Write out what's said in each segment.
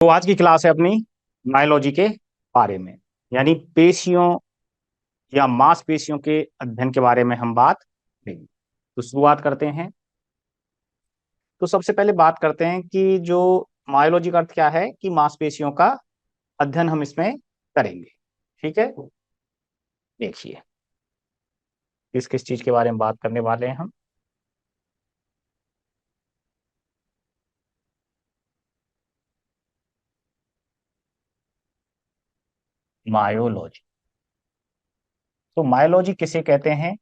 तो आज की क्लास है अपनी बायोलॉजी के बारे में, यानी पेशियों या मांसपेशियों के अध्ययन के बारे में हम बात करेंगे। तो शुरुआत करते हैं। तो सबसे पहले बात करते हैं कि जो बायोलॉजी का अर्थ क्या है, कि मांसपेशियों का अध्ययन हम इसमें करेंगे। ठीक है, देखिए किस किस चीज के बारे में बात करने वाले हैं हम। मायोलॉजी। तो मायोलॉजी किसे कहते हैं?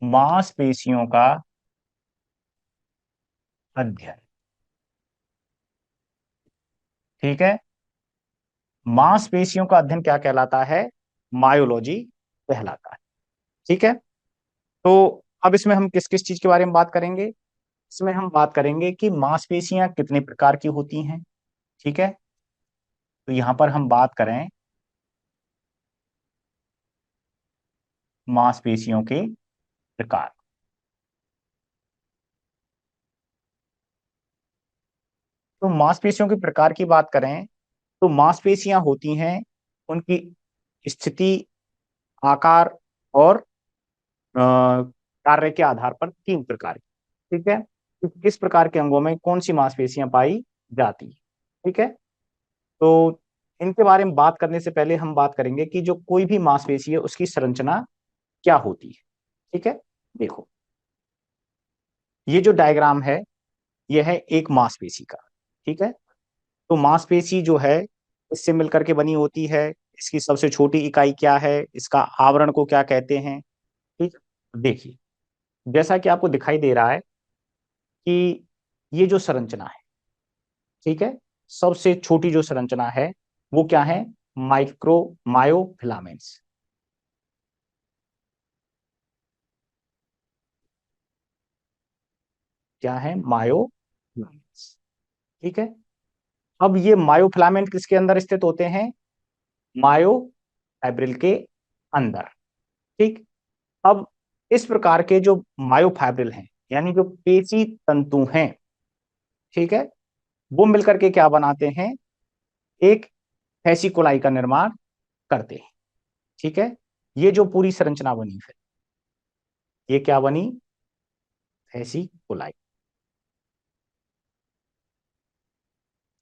मांसपेशियों का अध्ययन। ठीक है, मांसपेशियों का अध्ययन क्या कहलाता है? मायोलॉजी कहलाता है। ठीक है, तो अब इसमें हम किस किस चीज के बारे में बात करेंगे? इसमें हम बात करेंगे कि मांसपेशियां कितने प्रकार की होती हैं। ठीक है, तो यहां पर हम बात करें मांसपेशियों के प्रकार। तो मांसपेशियों के प्रकार की बात करें तो मांसपेशियां होती हैं, उनकी स्थिति, आकार और कार्य के आधार पर तीन प्रकार की। ठीक है, कि किस प्रकार के अंगों में कौन सी मांसपेशियां पाई जाती है। ठीक है, तो इनके बारे में बात करने से पहले हम बात करेंगे कि जो कोई भी मांसपेशी है उसकी संरचना क्या होती है। ठीक है, देखो ये जो डायग्राम है यह है एक मांसपेशी का। ठीक है, तो मांसपेशी जो है इससे मिलकर के बनी होती है। इसकी सबसे छोटी इकाई क्या है, इसका आवरण को क्या कहते हैं? ठीक, देखिए जैसा कि आपको दिखाई दे रहा है कि ये जो संरचना है, ठीक है, सबसे छोटी जो संरचना है वो क्या है? Micro myofilaments. क्या है? मायोफिलामेंट्स। ठीक है, अब ये मायोफिलामेंट किसके अंदर स्थित होते हैं? मायोफाइब्रिल के अंदर। ठीक, अब इस प्रकार के जो मायोफाइब्रिल हैं, यानी जो पेशी तंतु हैं, ठीक है, वो मिलकर के क्या बनाते हैं? एक फेसिकुलाई का निर्माण करते हैं। ठीक है, ये जो पूरी संरचना बनी है ये क्या बनी? फेसिकुलाई।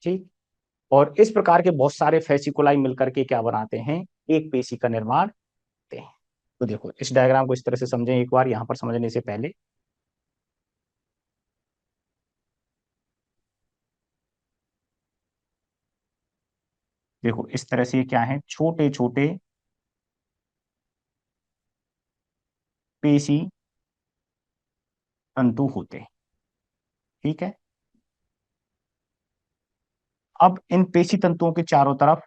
ठीक, और इस प्रकार के बहुत सारे फेसिकुलाई मिलकर के क्या बनाते हैं? एक पेशी का निर्माण करते हैं। तो देखो इस डायग्राम को इस तरह से समझें एक बार, यहां पर समझने से पहले देखो इस तरह से ये क्या है? छोटे छोटे पेशी तंतु होते हैं। ठीक है, अब इन पेशी तंतुओं के चारों तरफ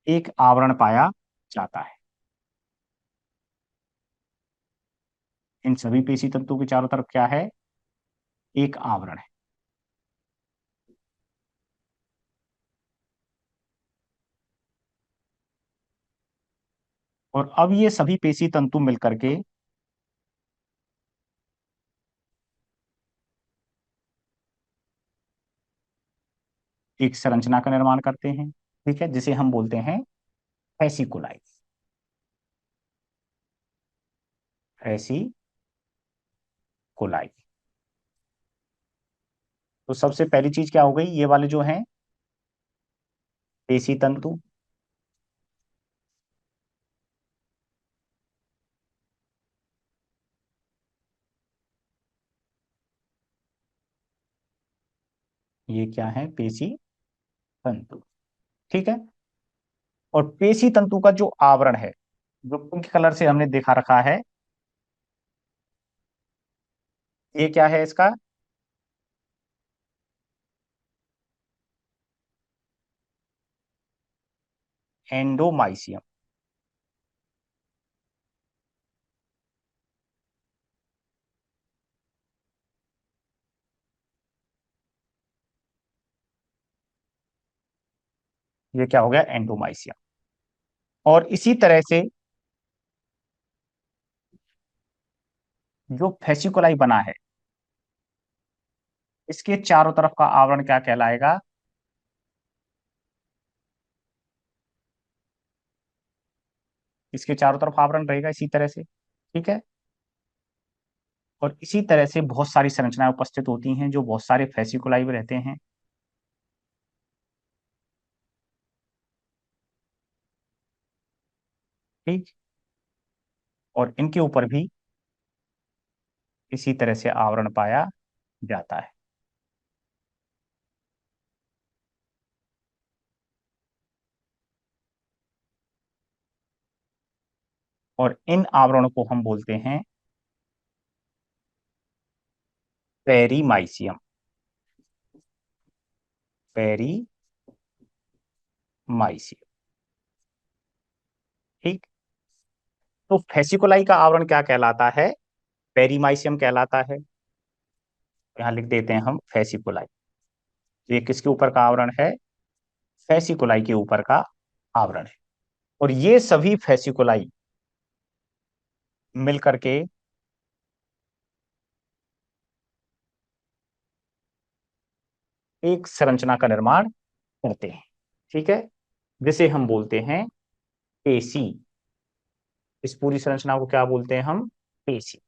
एक आवरण पाया जाता है। इन सभी पेशी तंतुओं के चारों तरफ क्या है? एक आवरण है। और अब ये सभी पेशी तंतु मिलकर के एक संरचना का निर्माण करते हैं। ठीक है, जिसे हम बोलते हैं फेसिकुलाई। फेसिकुलाई। तो सबसे पहली चीज क्या हो गई? ये वाले जो हैं पेशी तंतु, ये क्या है? पेशी तंतु। ठीक है, और पेशी तंतु का जो आवरण है, जो पिंक कलर से हमने देखा रखा है, ये क्या है इसका? एंडोमाइसियम। ये क्या हो गया? एंडोमाइसियम। और इसी तरह से जो फेसिकुलाई बना है, इसके चारों तरफ का आवरण क्या कहलाएगा? इसके चारों तरफ आवरण रहेगा इसी तरह से, ठीक है। और इसी तरह से बहुत सारी संरचनाएं उपस्थित होती हैं जो बहुत सारे फेसिकुलाई में रहते हैं, ठीक। और इनके ऊपर भी इसी तरह से आवरण पाया जाता है। और इन आवरणों को हम बोलते हैं पेरीमाइसियम। पेरीमाइसियम, ठीक। तो फेसिकुलाई का आवरण क्या कहलाता है? पेरीमाइसियम कहलाता है। यहां लिख देते हैं हम फेसिकुलाई। तो ये किसके ऊपर का आवरण है? फेसिकुलाई के ऊपर का आवरण है। और ये सभी फेसिकुलाई मिलकर के एक संरचना का निर्माण करते हैं, ठीक है, जिसे हम बोलते हैं पेशी। इस पूरी संरचना को क्या बोलते हैं हम? पेशी।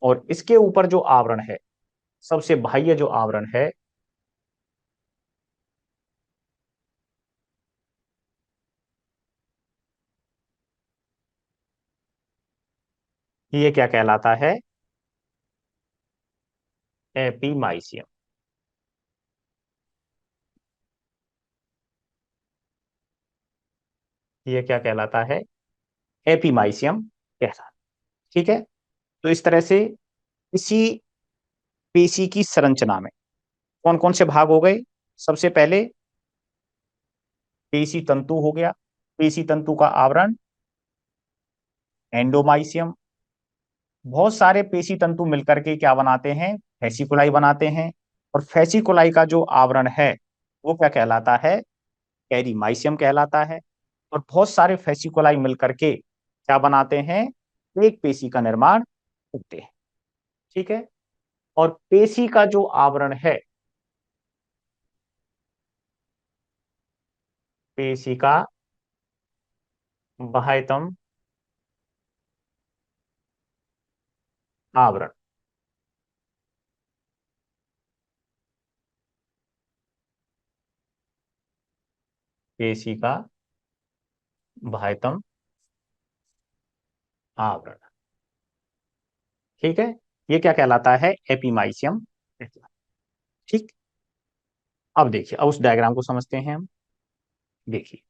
और इसके ऊपर जो आवरण है, सबसे बाह्य जो आवरण है, ये क्या कहलाता है? एपीमाइसियम। ये क्या कहलाता है? एपीमाइसियम कहलाता है, ठीक है। तो इस तरह से इसी पेशी की संरचना में कौन कौन से भाग हो गए? सबसे पहले पेशी तंतु हो गया। पेशी तंतु का आवरण एंडोमाइसियम। बहुत सारे पेशी तंतु मिलकर के क्या बनाते हैं? फेसिकुलाई बनाते हैं। और फेसिकुलाई का जो आवरण है, वो क्या कहलाता है? पेरीमाइसियम कहलाता है। और बहुत सारे फेसिकुलाई मिलकर के क्या बनाते हैं? एक पेशी का निर्माण करते हैं, ठीक है। और पेशी का जो आवरण है, पेशी का बाह्यतम आवरण, पेशी का बाह्यतम आवरण, ठीक है। ये क्या कहलाता है? एपीमाइसियम, ठीक। अब देखिए, अब उस डायग्राम को समझते हैं हम। देखिए,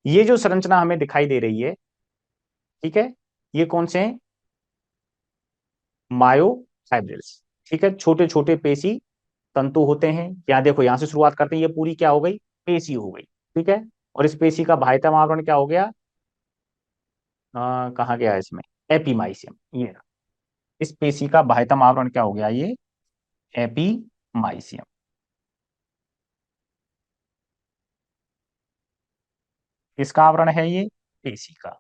ये जो संरचना हमें दिखाई दे रही है, ठीक है, ये कौन से हैं? मायोफाइब्रिल्स, ठीक है। छोटे छोटे पेशी तंतु होते हैं। यहाँ देखो, यहां से शुरुआत करते हैं, ये पूरी क्या हो गई? पेशी हो गई, ठीक है। और इस पेशी का बाह्यतम आवरण क्या हो गया? कहाँ गया इसमें? एपीमाइसियम, ये रहा। इस पेशी का बाह्यतम आवरण क्या हो गया? ये एपीमाइसियम। किसका आवरण है ये? पेशी का,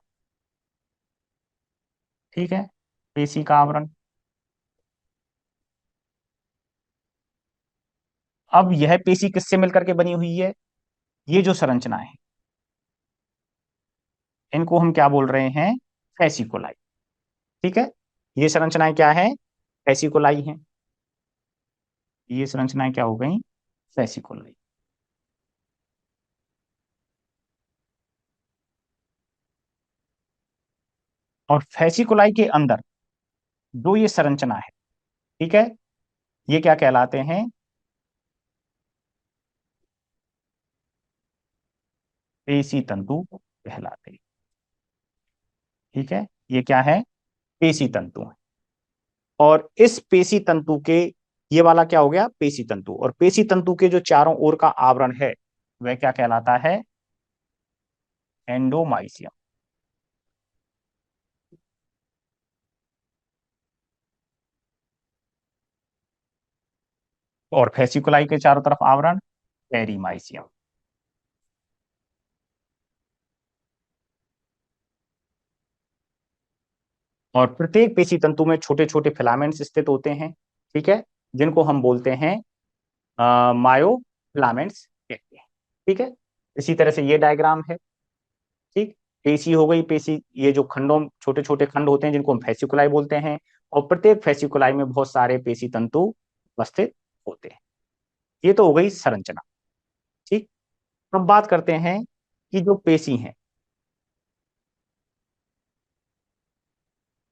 ठीक है। पेशी का आवरण। अब यह पेशी किससे मिलकर के बनी हुई है? ये जो संरचना है, इनको हम क्या बोल रहे हैं? फेसिकुलाई, ठीक है। ये संरचनाएं क्या है? फेसिकुलाई हैं। ये संरचनाएं क्या हो गई? फेसिकुलाई। और फेसिकुलाई के अंदर जो ये संरचना है, ठीक है, ये क्या कहलाते हैं? पेशी तंतु कहलाते हैं, ठीक है। ये क्या है? पेशी तंतु है। और इस पेशी तंतु के, ये वाला क्या हो गया? पेशी तंतु। और पेशी तंतु के जो चारों ओर का आवरण है, वह क्या कहलाता है? एंडोमाइसियम। और फेसिकुलाई के चारों तरफ आवरण पेरीमाइसियम। और प्रत्येक पेशी तंतु में छोटे छोटे फिलामेंट्स स्थित होते हैं, ठीक है, जिनको हम बोलते हैं मायो फिलामेंट्स कहते हैं। ठीक है, इसी तरह से ये डायग्राम है। ठीक, पेशी हो गई, पेशी ये जो खंडों, छोटे छोटे खंड होते हैं जिनको हम फेसिकुलाई बोलते हैं, और प्रत्येक फेसिकुलाई में बहुत सारे पेशी तंतु उपस्थित होते हैं। ये तो हो गई संरचना। ठीक, अब बात करते हैं कि जो पेशी हैं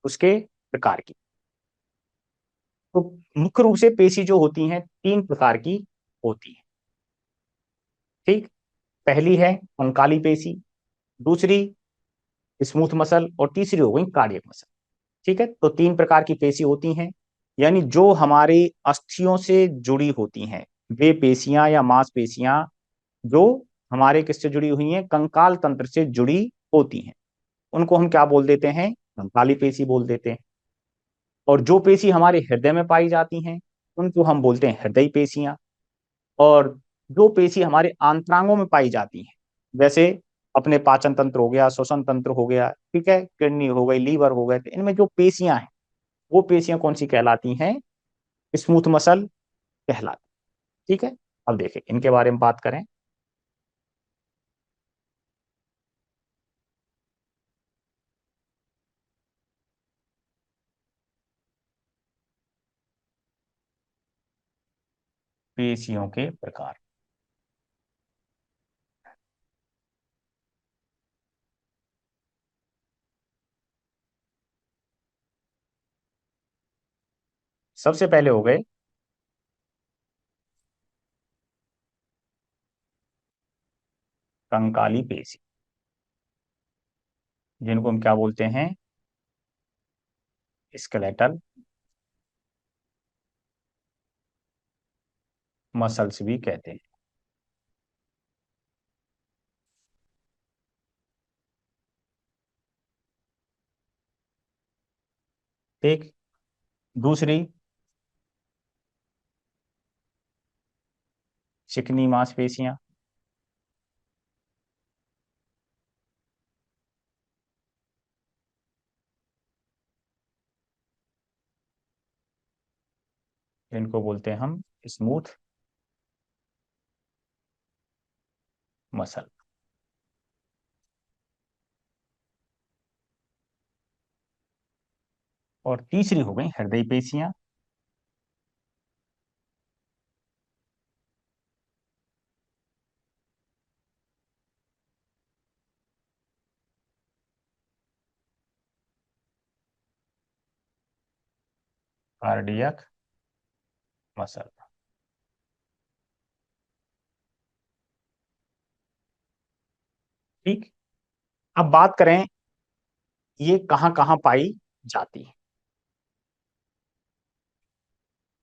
उसके प्रकार की। तो मुख्य रूप से पेशी जो होती हैं 3 प्रकार की होती है। ठीक, पहली है कंकाली पेशी, दूसरी स्मूथ मसल, और तीसरी हो गई कार्डियक मसल। ठीक है, तो 3 प्रकार की पेशी होती हैं, यानी जो हमारी अस्थियों से जुड़ी होती हैं, वे पेशियां या मांसपेशियां जो हमारे किससे जुड़ी हुई हैं, कंकाल तंत्र से जुड़ी होती हैं, उनको हम क्या बोल देते हैं, कंकाली पेशी बोल देते हैं। और जो पेशी हमारे हृदय में पाई जाती हैं उनको हम बोलते हैं हृदय पेशियां। और जो पेशी हमारे आंतरांगों में पाई जाती हैं, जैसे अपने पाचन तंत्र हो गया, श्वसन तंत्र हो गया, ठीक है, किडनी हो गई, लीवर हो गए, तो इनमें जो पेशियां हैं वो पेशियां कौन सी कहलाती हैं, स्मूथ मसल कहलाती। ठीक है, अब देखें इनके बारे में बात करें। पेशियों के प्रकार। सबसे पहले हो गए कंकाली पेशी, जिनको हम क्या बोलते हैं, स्केलेटल मसल्स भी कहते हैं। ठीक, दूसरी चिकनी मांसपेशियां, जिनको बोलते हैं हम स्मूथ मसल। और तीसरी हो गई हृदय पेशियां, कार्डियक मसल। ठीक, अब बात करें ये कहाँ कहाँ पाई जाती है।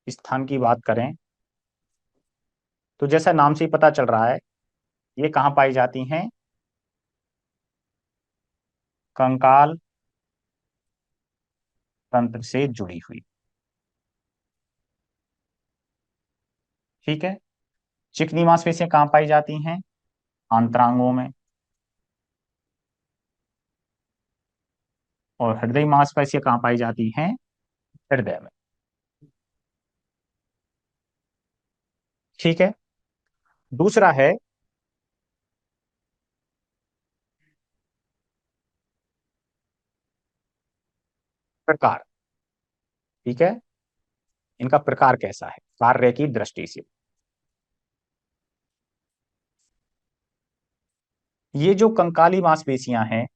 स्थान की बात करें तो जैसा नाम से ही पता चल रहा है, ये कहाँ पाई जाती हैं, कंकाल तंत्र से जुड़ी हुई। ठीक है, चिकनी मांसपेशियां कहाँ पाई जाती हैं, आंतरांगों में। और हृदय मांसपेशियां कहाँ पाई जाती हैं, हृदय में। ठीक है, दूसरा है प्रकार। ठीक है, इनका प्रकार कैसा है कार्य की दृष्टि से। ये जो कंकाली मांसपेशियां हैं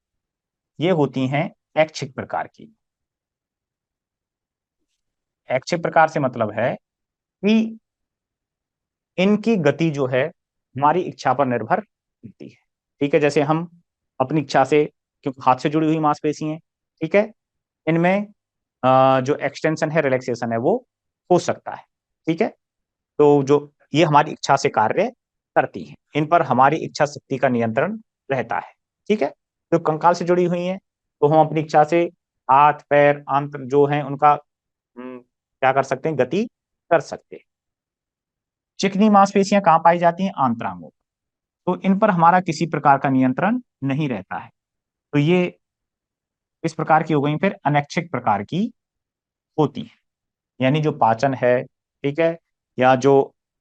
ये होती हैं ऐच्छिक प्रकार की। ऐच्छिक प्रकार से मतलब है कि इनकी गति जो है हमारी इच्छा पर निर्भर करती है। ठीक है, जैसे हम अपनी इच्छा से, क्योंकि हाथ से जुड़ी हुई मांसपेशी है, ठीक है, इनमें जो एक्सटेंशन है, रिलैक्सेशन है, वो हो सकता है। ठीक है, तो जो ये हमारी इच्छा से कार्य करती हैं, इन पर हमारी इच्छा शक्ति का नियंत्रण रहता है। ठीक है, तो कंकाल से जुड़ी हुई हैं तो हम अपनी इच्छा से हाथ पैर आंत्र जो हैं उनका क्या कर सकते हैं, गति कर सकते हैं। चिकनी मांसपेशियां कहाँ पाई जाती हैं, आंतरांगों। तो इन पर हमारा किसी प्रकार का नियंत्रण नहीं रहता है। तो ये किस प्रकार की हो गई, फिर अनैच्छिक प्रकार की होती है। यानी जो पाचन है, ठीक है, या जो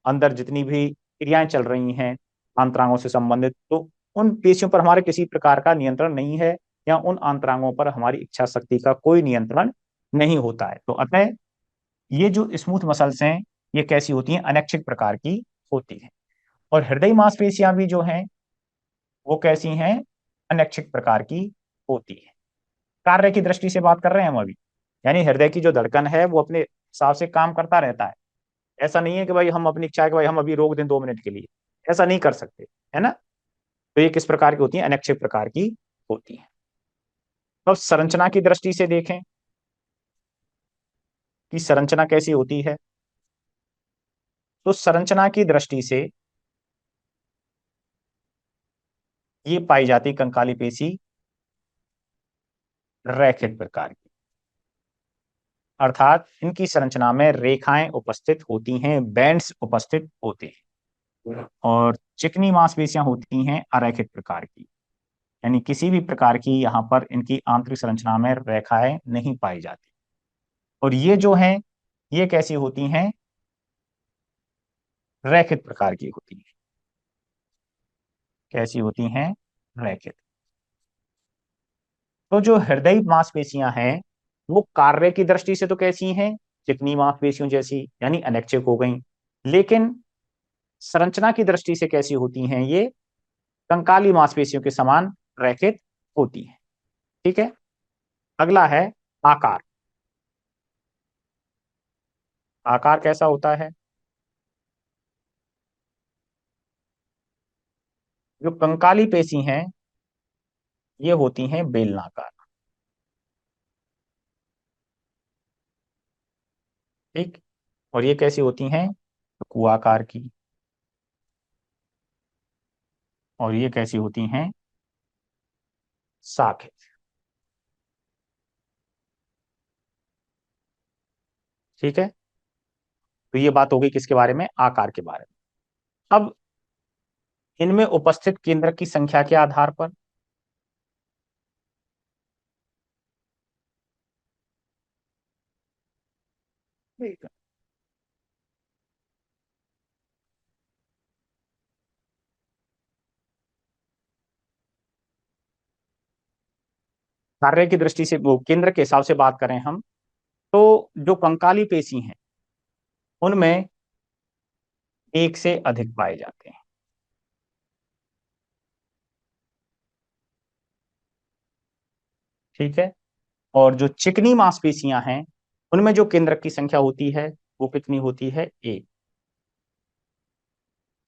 अंदर जितनी भी क्रियाएं चल रही हैं आंतरांगों से संबंधित, तो उन पेशियों पर हमारे किसी प्रकार का नियंत्रण नहीं है, या उन आंतरांगों पर हमारी इच्छा शक्ति का कोई नियंत्रण नहीं होता है। तो अतः ये जो स्मूथ मसल्स हैं, ये कैसी होती हैं, अनैच्छिक प्रकार की होती है। और हृदय मांसपेशियां भी जो हैं वो कैसी हैं, अनैच्छिक प्रकार की होती है। कार्य की दृष्टि से बात कर रहे हैं हम अभी, यानी हृदय की जो धड़कन है वो अपने हिसाब से काम करता रहता है। ऐसा नहीं है कि भाई हम अपनी इच्छा है कि भाई हम अभी रोक दें 2 मिनट के लिए, ऐसा नहीं कर सकते, है ना। तो ये किस प्रकार की होती है, अनैच्छिक प्रकार की होती है। तो अब संरचना की दृष्टि से देखें कि संरचना कैसी होती है। तो संरचना की दृष्टि से ये पाई जाती कंकाली पेशी रैखिक प्रकार की, अर्थात इनकी संरचना में रेखाएं उपस्थित होती हैं, बैंड्स उपस्थित होते हैं। और चिकनी मांसपेशियां होती हैं अरैखिक प्रकार की, यानी किसी भी प्रकार की यहाँ पर इनकी आंतरिक संरचना में रेखाएं नहीं पाई जाती। और ये जो हैं, ये कैसी होती हैं, रैखिक प्रकार की होती हैं। कैसी होती हैं, रैखिक। तो जो हृदय मांसपेशियां हैं वो कार्य की दृष्टि से तो कैसी हैं, चिकनी मांसपेशियों जैसी, यानी अनैच्छिक हो गई। लेकिन संरचना की दृष्टि से कैसी होती हैं, ये कंकाली मांसपेशियों के समान रैखिक होती है। ठीक है। अगला है आकार। आकार कैसा होता है, जो कंकाली पेशी हैं ये होती हैं बेलनाकार। ठीक। और ये कैसी होती हैं, कुआकार की। और ये कैसी होती हैं, साख। ठीक है। तो ये बात हो गई किसके बारे में, आकार के बारे में। अब इनमें उपस्थित केंद्रक की संख्या के आधार पर कार्य की दृष्टि से, वो केंद्र के हिसाब से बात करें हम, तो जो कंकाली पेशी हैं उनमें एक से अधिक पाए जाते हैं। ठीक है। और जो चिकनी मांसपेशियां हैं उनमें जो केंद्रक की संख्या होती है वो कितनी होती है, एक।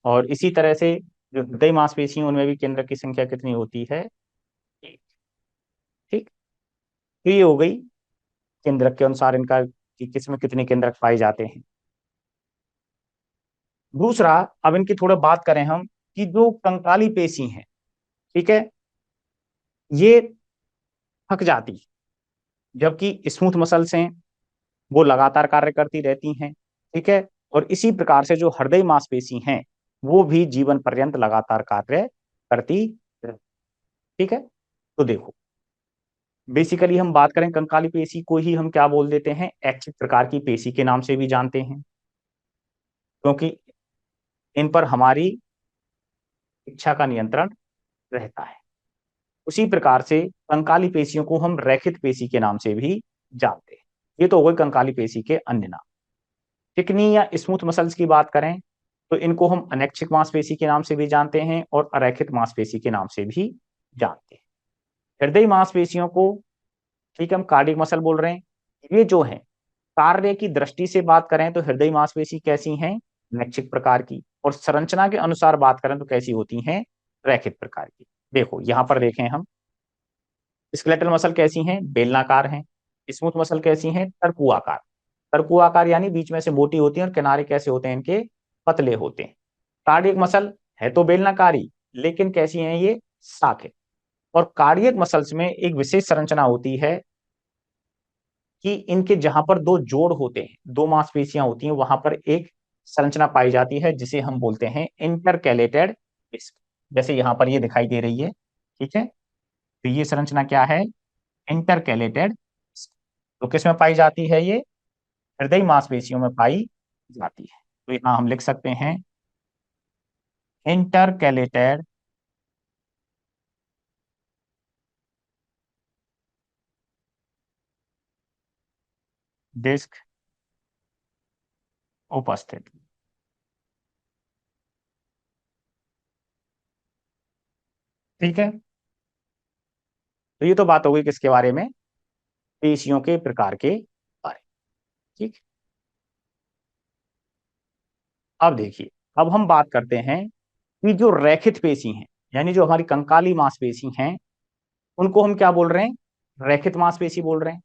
और इसी तरह से जो हृदय मांसपेशी हैं, उनमें भी केंद्रक की संख्या कितनी होती है, एक। ठीक। तो ये हो गई केंद्रक के अनुसार इनका कि किसमें कितने केंद्रक पाए जाते हैं। दूसरा, अब इनकी थोड़ा बात करें हम कि जो कंकाली पेशी हैं, ठीक है, ये थक जाती, जबकि स्मूथ मसल्स हैं वो लगातार कार्य करती रहती हैं। ठीक है। और इसी प्रकार से जो हृदय मांसपेशी हैं वो भी जीवन पर्यंत लगातार कार्य करती रहती। ठीक है। तो देखो, बेसिकली हम बात करें कंकाली पेशी को ही हम क्या बोल देते हैं, ऐच्छिक प्रकार की पेशी के नाम से भी जानते हैं, क्योंकि इन पर हमारी इच्छा का नियंत्रण रहता है। उसी प्रकार से कंकाली पेशियों को हम रैखिक पेशी के नाम से भी जानते हैं। ये तो हो गए कंकाली पेशी के अन्य नाम। चिकनी या स्मूथ मसल्स की बात करें तो इनको हम अनैच्छिक मांसपेशी के नाम से भी जानते हैं और अरैखिक मांसपेशी के नाम से भी जानते हैं। हृदय मांसपेशियों को, ठीक है, हम कार्डियक मसल बोल रहे हैं। ये जो है कार्य की दृष्टि से बात करें तो हृदय मांसपेशी कैसी हैं, अनैच्छिक प्रकार की। और संरचना के अनुसार बात करें तो कैसी होती हैं, रैखिक प्रकार की। देखो यहां पर देखें हम, स्केलेटल मसल कैसी हैं, बेलनाकार हैं। स्मूथ मसल कैसी हैं, तरकुआकार। तरकुआकार यानी बीच में से मोटी होती हैं और किनारे कैसे होते हैं इनके, पतले होते हैं। कार्डियक मसल है तो बेलनाकारी, लेकिन कैसी हैं ये, साख। और कार्डियक मसल्स में एक विशेष संरचना होती है कि इनके जहां पर दो जोड़ होते हैं, दो मांसपेशियां होती हैं, वहां पर एक संरचना पाई जाती है जिसे हम बोलते हैं इंटरकैलेटेड डिस्क। जैसे यहां पर ये दिखाई दे रही है। ठीक है। तो ये संरचना क्या है, इंटरकैलेटेड, तो किस में पाई जाती है ये? हृदय मांसपेशियों में पाई जाती है। तो यहां हम लिख सकते हैं इंटरकैलेटेड डिस्क उपस्थित। ठीक है, तो ये तो बात हो गई किसके बारे में? पेशियों के प्रकार के बारे में। ठीक। अब देखिए, अब हम बात करते हैं कि जो रैखित पेशी हैं, यानी जो हमारी कंकाली मांसपेशी हैं, उनको हम क्या बोल रहे हैं? रैखित मांसपेशी बोल रहे हैं।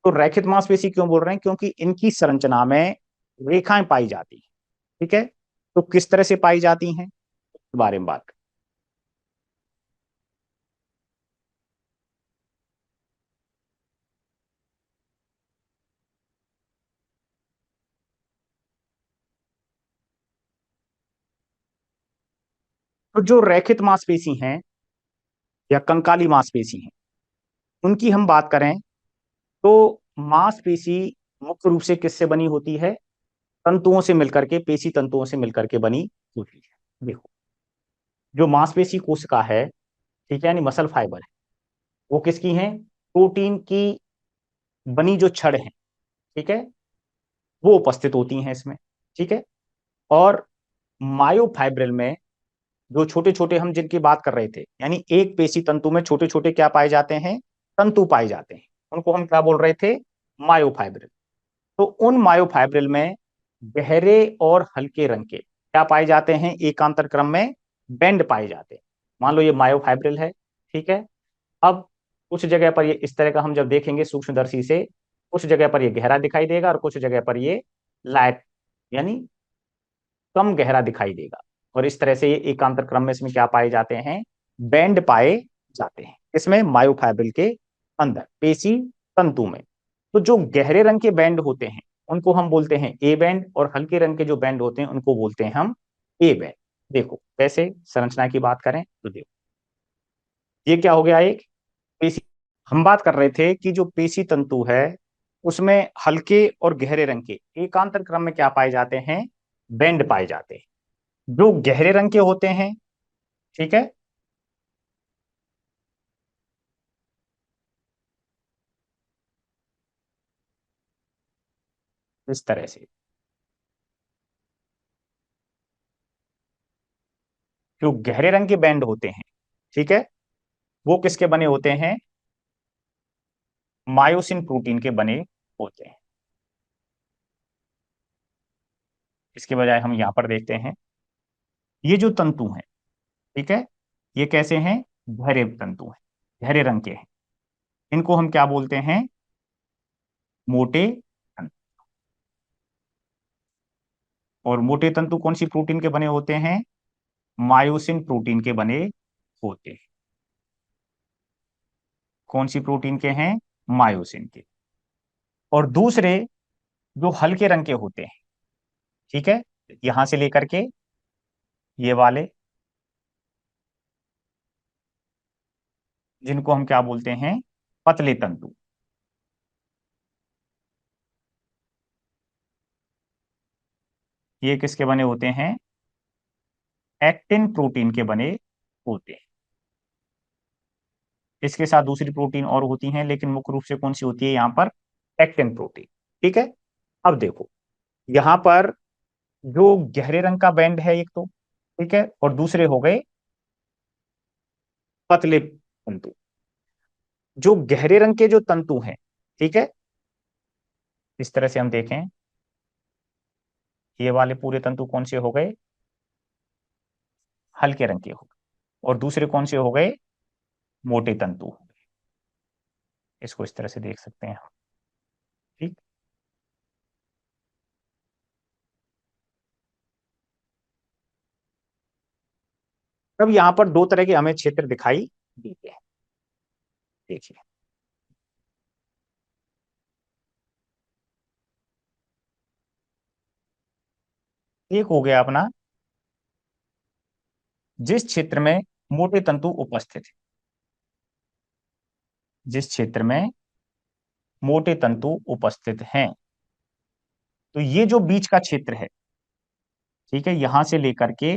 तो रैखित मांसपेशी क्यों बोल रहे हैं? क्योंकि इनकी संरचना में रेखाएं पाई जाती हैं। ठीक है, तो किस तरह से पाई जाती हैं इस बारे में बात करें। तो जो रैखित मांसपेशी हैं या कंकाली मांसपेशी हैं, उनकी हम बात करें तो मांसपेशी मुख्य रूप से किससे बनी होती है? तंतुओं से मिलकर के, पेशी तंतुओं से मिलकर के बनी होती है। देखो, जो मांसपेशी कोशिका है, ठीक है, यानी मसल फाइबर है, वो किसकी है? प्रोटीन की बनी जो छड़ है, ठीक है, वो उपस्थित होती हैं इसमें। ठीक है, और मायोफाइब्रिल में जो छोटे छोटे हम जिनकी बात कर रहे थे, यानी एक पेशी तंतु में छोटे छोटे क्या पाए जाते हैं? तंतु पाए जाते हैं, उनको हम क्या बोल रहे थे? मायोफाइब्रिल। तो उन मायोफाइब्रिल में गहरे और हल्के रंग के क्या पाए जाते हैं? एकांतर क्रम में बैंड पाए जाते हैं। मान लो ये मायोफाइब्रिल है, ठीक है। अब कुछ जगह पर ये इस तरह का हम जब देखेंगे सूक्ष्मदर्शी से, कुछ जगह पर ये गहरा दिखाई देगा और कुछ जगह पर ये लाइट, यानी कम गहरा दिखाई देगा। और इस तरह से ये एकांतर क्रम में इसमें क्या पाए जाते हैं? बैंड पाए जाते हैं। इसमें मायोफाइब्रिल के अंदर पेशी तंतु में। तो जो गहरे रंग के बैंड होते हैं उनको हम बोलते हैं ए बैंड, और हल्के रंग के जो बैंड होते हैं उनको बोलते हैं हम ए बैंड। देखो कैसे संरचना की बात करें तो देखो, ये क्या हो गया? एक पेशी। हम बात कर रहे थे कि जो पेशी तंतु है उसमें हल्के और गहरे रंग के एकांतर क्रम में क्या पाए जाते हैं? बैंड पाए जाते हैं। जो गहरे रंग के होते हैं, ठीक है, इस तरह से, जो गहरे रंग के बैंड होते हैं, ठीक है, वो किसके बने होते हैं? मायोसिन प्रोटीन के बने होते हैं। इसके बजाय हम यहां पर देखते हैं, ये जो तंतु हैं, ठीक है, ये कैसे हैं? गहरे तंतु हैं, गहरे रंग के हैं। इनको हम क्या बोलते हैं? मोटे तंतु। और मोटे तंतु कौन सी प्रोटीन के बने होते हैं? मायोसिन प्रोटीन के बने होते हैं। कौन सी प्रोटीन के हैं? मायोसिन के। और दूसरे जो हल्के रंग के होते हैं, ठीक है, यहां से लेकर के ये वाले, जिनको हम क्या बोलते हैं? पतले तंतु। ये किसके बने होते हैं? एक्टिन प्रोटीन के बने होते हैं। इसके साथ दूसरी प्रोटीन और होती हैं, लेकिन मुख्य रूप से कौन सी होती है यहां पर? Actin protein. ठीक है, अब देखो, यहां पर जो गहरे रंग का बैंड है एक तो, ठीक है, और दूसरे हो गए पतले तंतु। जो गहरे रंग के जो तंतु हैं, ठीक है, इस तरह से हम देखें, ये वाले पूरे तंतु कौन से हो गए? हल्के रंग के हो गए। और दूसरे कौन से हो गए? मोटे तंतु हो गए। इसको इस तरह से देख सकते हैं हम। ठीक। अब यहां पर दो तरह के हमें क्षेत्र दिखाई देते हैं। देखिए, एक हो गया अपना जिस क्षेत्र में मोटे तंतु उपस्थित है, जिस क्षेत्र में मोटे तंतु उपस्थित हैं। तो ये जो बीच का क्षेत्र है, ठीक है, यहां से लेकर के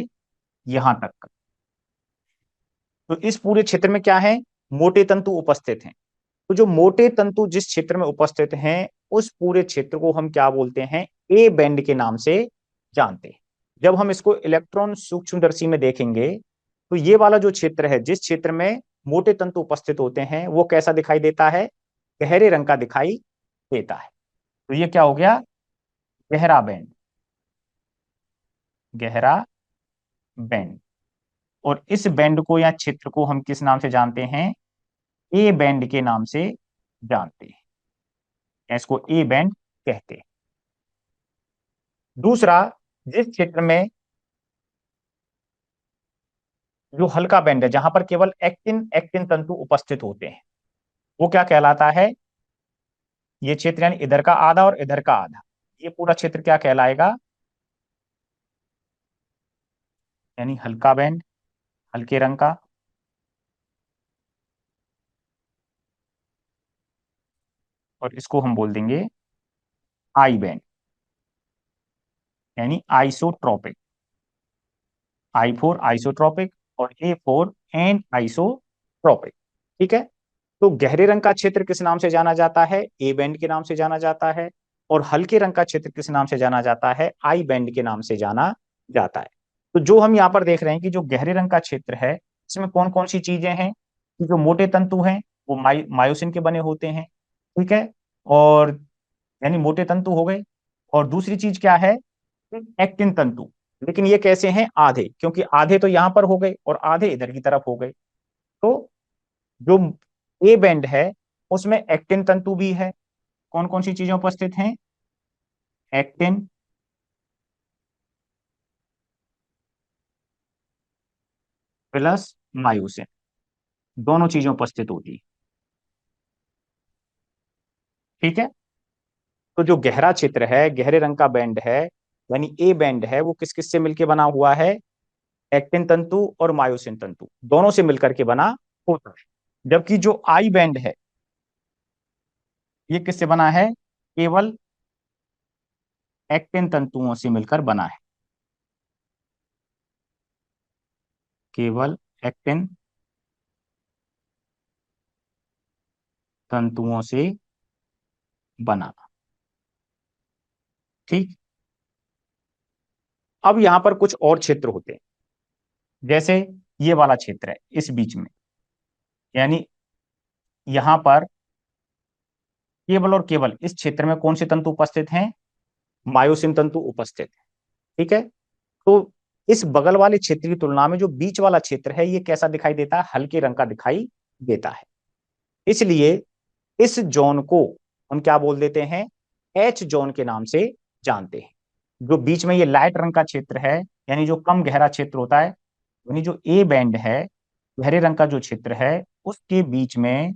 यहां तक का, तो इस पूरे क्षेत्र में क्या है, मोटे तंतु उपस्थित हैं। तो जो मोटे तंतु जिस क्षेत्र में उपस्थित हैं, उस पूरे क्षेत्र को हम क्या बोलते हैं, ए बैंड के नाम से जानते हैं। जब हम इसको इलेक्ट्रॉन सूक्ष्मदर्शी में देखेंगे, तो ये वाला जो क्षेत्र है, जिस क्षेत्र में मोटे तंतु उपस्थित होते हैं, वो कैसा दिखाई देता है, गहरे रंग का दिखाई देता है। तो ये क्या हो गया, गहरा बैंड, गहरा बैंड। और इस बैंड को या क्षेत्र को हम किस नाम से जानते हैं, ए बैंड के नाम से जानते हैं, या इसको ए बैंड कहते हैं। दूसरा, जिस क्षेत्र में जो हल्का बैंड है, जहां पर केवल एक्टिन एक्टिन तंतु उपस्थित होते हैं, वो क्या कहलाता है, ये क्षेत्र यानी इधर का आधा और इधर का आधा, ये पूरा क्षेत्र क्या कहलाएगा, यानी हल्का बैंड, हल्के रंग का। और इसको हम बोल देंगे आई बैंड, यानी आइसोट्रोपिक, आई फोर आइसोट्रोपिक और ए फोर एंड आइसोट्रोपिक। ठीक है। तो गहरे रंग का क्षेत्र किस नाम से जाना जाता है, ए बैंड के नाम से जाना जाता है। और हल्के रंग का क्षेत्र किस नाम से जाना जाता है, आई बैंड के नाम से जाना जाता है। तो जो हम यहाँ पर देख रहे हैं कि जो गहरे रंग का क्षेत्र है, इसमें कौन कौन सी चीजें हैं, कि जो मोटे तंतु हैं वो मायोसिन के बने होते हैं। ठीक है। और यानी मोटे तंतु हो गए। और दूसरी चीज क्या है, एक्टिन तंतु। लेकिन ये कैसे हैं, आधे, क्योंकि आधे तो यहां पर हो गए और आधे इधर की तरफ हो गए। तो जो ए बैंड है, उसमें एक्टिन तंतु भी है। कौन कौन सी चीजें उपस्थित हैं, एक्टिन प्लस मायोसिन, दोनों चीजें उपस्थित होती है। ठीक है। तो जो गहरा क्षेत्र है, गहरे रंग का बैंड है, यानी ए बैंड है, वो किस किस से मिलकर बना हुआ है, एक्टिन तंतु और मायोसिन तंतु दोनों से मिलकर के बना होता है। जबकि जो आई बैंड है, ये किससे बना है, केवल एक्टिन तंतुओं से मिलकर बना है, केवल एक्टिन तंतुओं से बना। ठीक। अब यहां पर कुछ और क्षेत्र होते हैं, जैसे ये वाला क्षेत्र है इस बीच में, यानी यहां पर केवल और केवल इस क्षेत्र में कौन से तंतु उपस्थित हैं, मायोसिन तंतु उपस्थित है। ठीक है। तो इस बगल वाले क्षेत्र की तुलना में जो बीच वाला क्षेत्र है, ये कैसा दिखाई देता है, हल्के रंग का दिखाई देता है। इसलिए इस जोन को हम क्या बोल देते हैं, एच जोन के नाम से जानते हैं। जो बीच में ये लाइट रंग का क्षेत्र है, यानी जो कम गहरा क्षेत्र होता है, यानी जो ए बैंड है, गहरे रंग का जो क्षेत्र है, उसके बीच में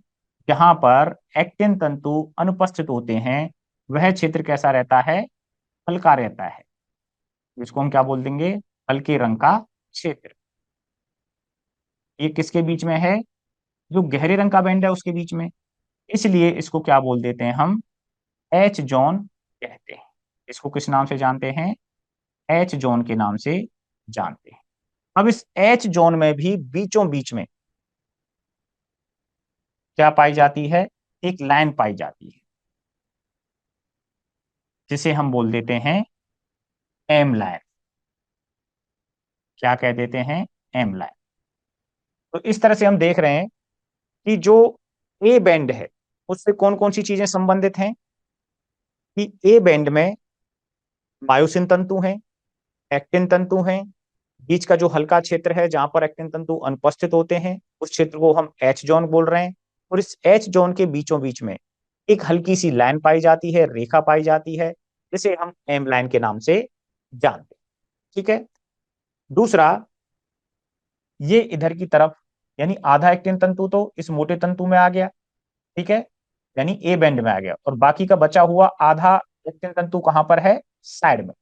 जहां पर एक्टिन तंतु अनुपस्थित होते हैं, वह क्षेत्र कैसा रहता है, हल्का रहता है। इसको हम क्या बोल देंगे, हल्के रंग का क्षेत्र। ये किसके बीच में है, जो गहरे रंग का बैंड है उसके बीच में। इसलिए इसको क्या बोल देते हैं हम, एच जोन कहते हैं। इसको किस नाम से जानते हैं, एच जोन के नाम से जानते हैं। अब इस एच जोन में भी बीचों बीच में क्या पाई जाती है, एक लाइन पाई जाती है, जिसे हम बोल देते हैं एम लाइन। क्या कह देते हैं, एम लाइन। तो इस तरह से हम देख रहे हैं कि जो ए बैंड है, उससे कौन कौन सी चीजें संबंधित हैं, कि ए बैंड में मायोसिन तंतु हैं, एक्टिन तंतु हैं, बीच का जो हल्का क्षेत्र है जहां पर एक्टिन तंतु अनुपस्थित होते हैं, उस क्षेत्र को हम एच जोन बोल रहे हैं। और इस एच जोन के बीचों बीच में एक हल्की सी लाइन पाई जाती है, रेखा पाई जाती है, जिसे हम एम लाइन के नाम से जानते हैं। ठीक है। दूसरा, ये इधर की तरफ, यानी आधा एक्टिन तंतु तो इस मोटे तंतु में आ गया। ठीक है। यानी ए बैंड में आ गया, और बाकी का बचा हुआ आधा एक्टिन तंतु कहां पर है, साइड में।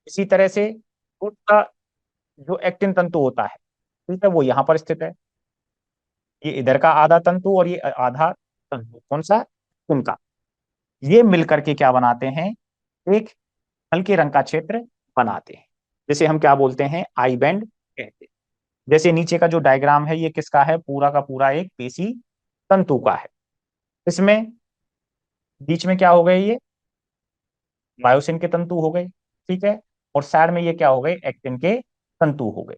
इसी तरह से उसका जो एक्टिन तंतु होता है, ठीक है, वो यहां पर स्थित है। ये इधर का आधा तंतु और ये आधा तंतु, कौन सा, इनका, ये मिलकर के क्या बनाते हैं, एक हल्के रंग का क्षेत्र बनाते हैं, जिसे हम क्या बोलते हैं, आई बैंड कहते हैं। जैसे नीचे का जो डायग्राम है ये किसका है, पूरा का पूरा एक पेशी तंतु का है। इसमें बीच में क्या हो गए, ये मायोसिन के तंतु हो गए, ठीक है, और साइड में ये क्या हो गए, एक्टिन के तंतु हो गए।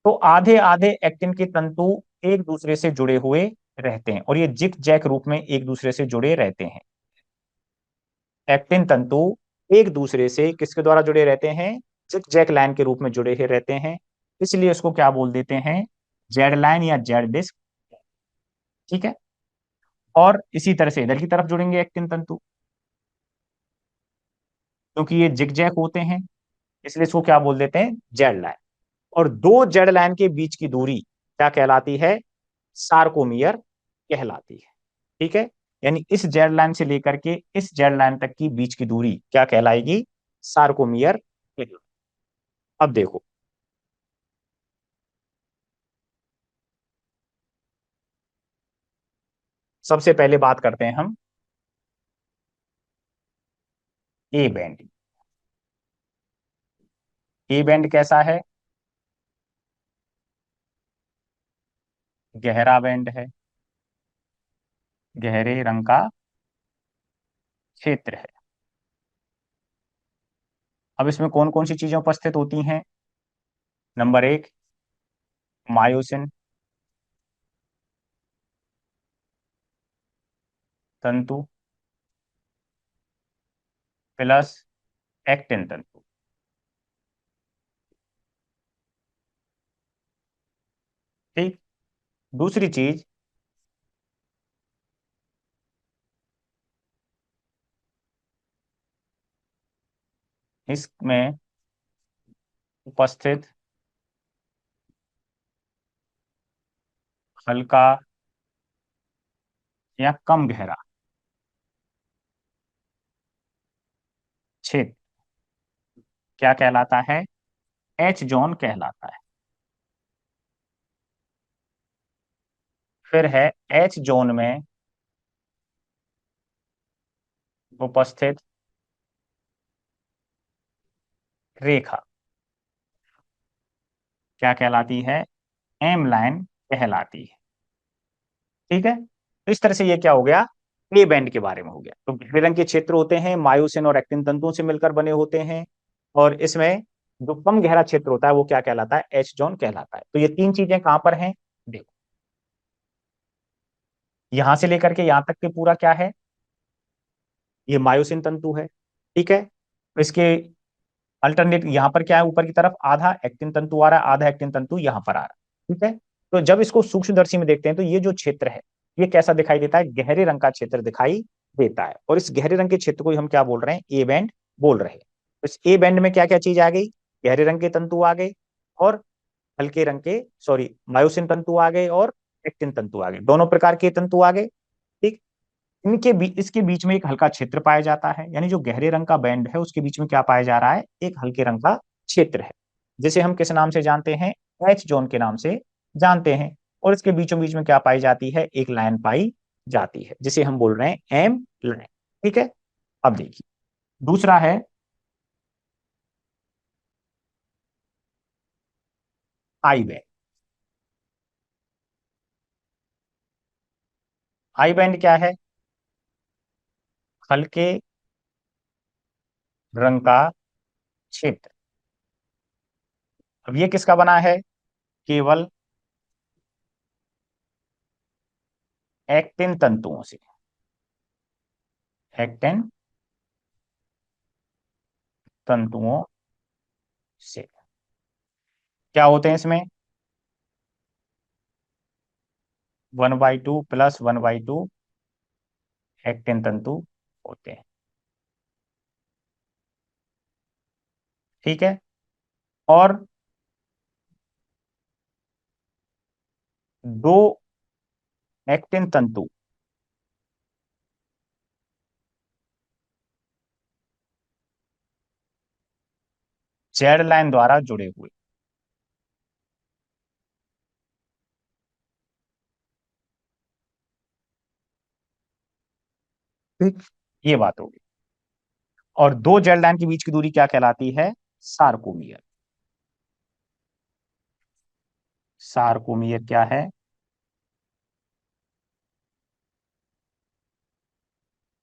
तो आधे आधे एक्टिन के तंतु एक दूसरे से जुड़े हुए रहते हैं, और ये जिग जैक रूप में एक दूसरे से जुड़े रहते हैं। एक्टिन तंतु एक दूसरे से किसके द्वारा जुड़े रहते हैं, जिग जैक लाइन के रूप में जुड़े ही रहते हैं, इसलिए इसको क्या बोल देते हैं, जेड लाइन या जेड डिस्क, ठीक है। और इसी तरह से इधर की तरफ जुड़ेंगे एक्टिन तंतु, क्योंकि ये जिग जैक होते हैं, इसलिए इसको क्या बोल देते हैं, जेड लाइन। और दो जेड लाइन के बीच की दूरी क्या कहलाती है, सार्कोमियर कहलाती है, ठीक है। यानी इस जेड लाइन से लेकर के इस जेड लाइन तक की बीच की दूरी क्या कहलाएगी, सार्कोमियर कहलाएगी। अब देखो, सबसे पहले बात करते हैं हम ए बैंड। ए बैंड कैसा है, गहरा बैंड है, गहरे रंग का क्षेत्र है। अब इसमें कौन कौन सी चीजें उपस्थित होती हैं, नंबर एक, मायोसिन तंतु प्लस एक्टिन तंतु, ठीक। दूसरी चीज, इसमें उपस्थित हल्का या कम गहरा क्षेत्र क्या कहलाता है, एच जोन कहलाता है। फिर है एच जोन में उपस्थित रेखा क्या कहलाती है, एम लाइन कहलाती है, ठीक है। तो इस तरह से ये क्या हो गया, ए बैंड के बारे में हो गया। तो गहरे रंग के क्षेत्र होते हैं, मायोसिन और एक्टिन तंतुओं से मिलकर बने होते हैं, और इसमें जो कम गहरा क्षेत्र होता है वो क्या कहलाता है, एच जोन कहलाता है। तो ये तीन चीजें कहां पर हैं, देखो, यहां से लेकर के यहां तक के पूरा क्या है, ये मायोसिन तंतु है, ठीक है। इसके अल्टरनेट यहाँ पर क्या है, ऊपर की तरफ आधा एक्टिन तंतु आ रहा है, आधा एक्टिन तंतु यहाँ पर आ रहा है, ठीक है। तो जब इसको सूक्ष्मदर्शी में देखते हैं तो ये जो क्षेत्र है ये कैसा दिखाई देता है, गहरे रंग का क्षेत्र दिखाई देता है। और इस गहरे रंग के क्षेत्र को ही हम क्या बोल रहे हैं, ए बैंड बोल रहे हैं। तो इस ए बैंड में क्या क्या चीज आ गई, गहरे रंग के तंतु आ गए, और हल्के रंग के, सॉरी, मायोसिन तंतु आ गए, और एक्टिन तंतु आ गए, दोनों प्रकार के तंतु आ गए, ठीक। इनके बीच, इसके बीच में एक हल्का क्षेत्र पाया जाता है, यानी जो गहरे रंग का बैंड है उसके बीच में क्या पाया जा रहा है, एक हल्के रंग का क्षेत्र है, जिसे हम किस नाम से जानते हैं, एच जोन के नाम से जानते हैं। और इसके बीचों बीच में क्या पाई जाती है, एक लाइन पाई जाती है, जिसे हम बोल रहे हैं एम लाइन, ठीक है। अब देखिए, दूसरा है आई बैंड। आई बैंड क्या है, हल्के रंग का क्षेत्र। अब ये किसका बना है, केवल एक्टिन तंतुओं से, एक्टिन तंतुओं से। क्या होते हैं इसमें, 1/2 प्लस 1/2 एक्टिन तंतु होते हैं, ठीक है। और दो एक्टिन तंतु जेड लाइन द्वारा जुड़े हुए, ठीक, ये बात होगी। और दो जेल लाइन के बीच की दूरी क्या कहलाती है? सार्कोमियर। सार्कोमियर क्या है?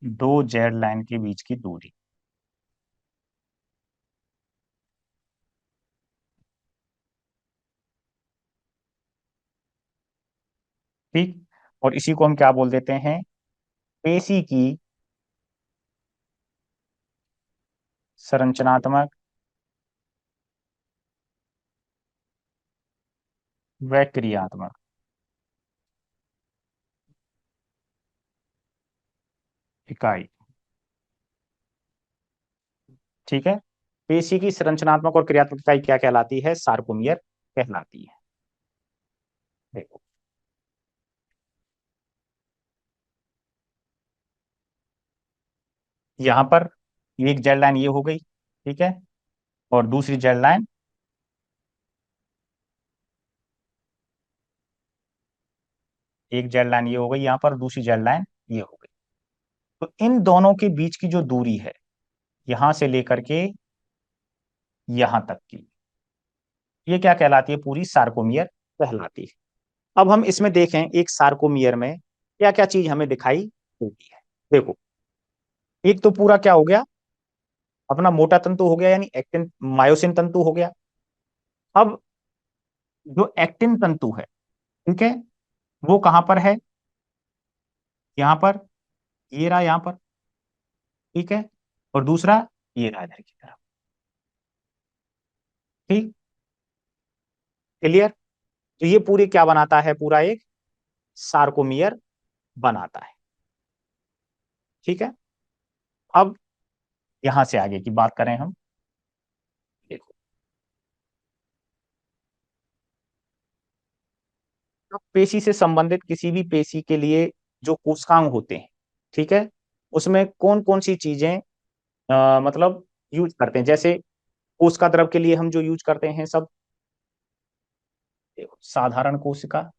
दो जेड लाइन के बीच की दूरी। ठीक, और इसी को हम क्या बोल देते हैं? पेशी की संरचनात्मक व क्रियात्मक इकाई। ठीक है, पेशी की संरचनात्मक और क्रियात्मक इकाई क्या कहलाती है? सार्कोमियर कहलाती है। देखो, यहां पर एक जेड लाइन ये हो गई, ठीक है, और दूसरी जेड लाइन, एक जेड लाइन ये हो गई यहां पर, दूसरी जेड लाइन ये हो गई। तो इन दोनों के बीच की जो दूरी है, यहां से लेकर के यहां तक की, ये क्या कहलाती है? पूरी सार्कोमियर कहलाती है। अब हम इसमें देखें, एक सार्कोमियर में क्या क्या चीज हमें दिखाई देती है। देखो, एक तो पूरा क्या हो गया, अपना मोटा तंतु हो गया, यानी एक्टिन मायोसिन तंतु हो गया। अब जो एक्टिन तंतु है, ठीक है, वो कहां पर है? यहां पर, ये रहा यहां पर, ठीक है, और दूसरा ये रहा इधर की तरफ। ठीक, क्लियर? तो ये पूरी क्या बनाता है? पूरा एक सार्कोमियर बनाता है। ठीक है, अब यहां से आगे की बात करें हम। देखो, तो पेशी से संबंधित किसी भी पेशी के लिए जो कोशिकांग होते हैं, ठीक है, उसमें कौन कौन सी चीजें मतलब यूज करते हैं? जैसे कोशिका द्रव के लिए हम जो यूज करते हैं सब, देखो, साधारण कोशिका,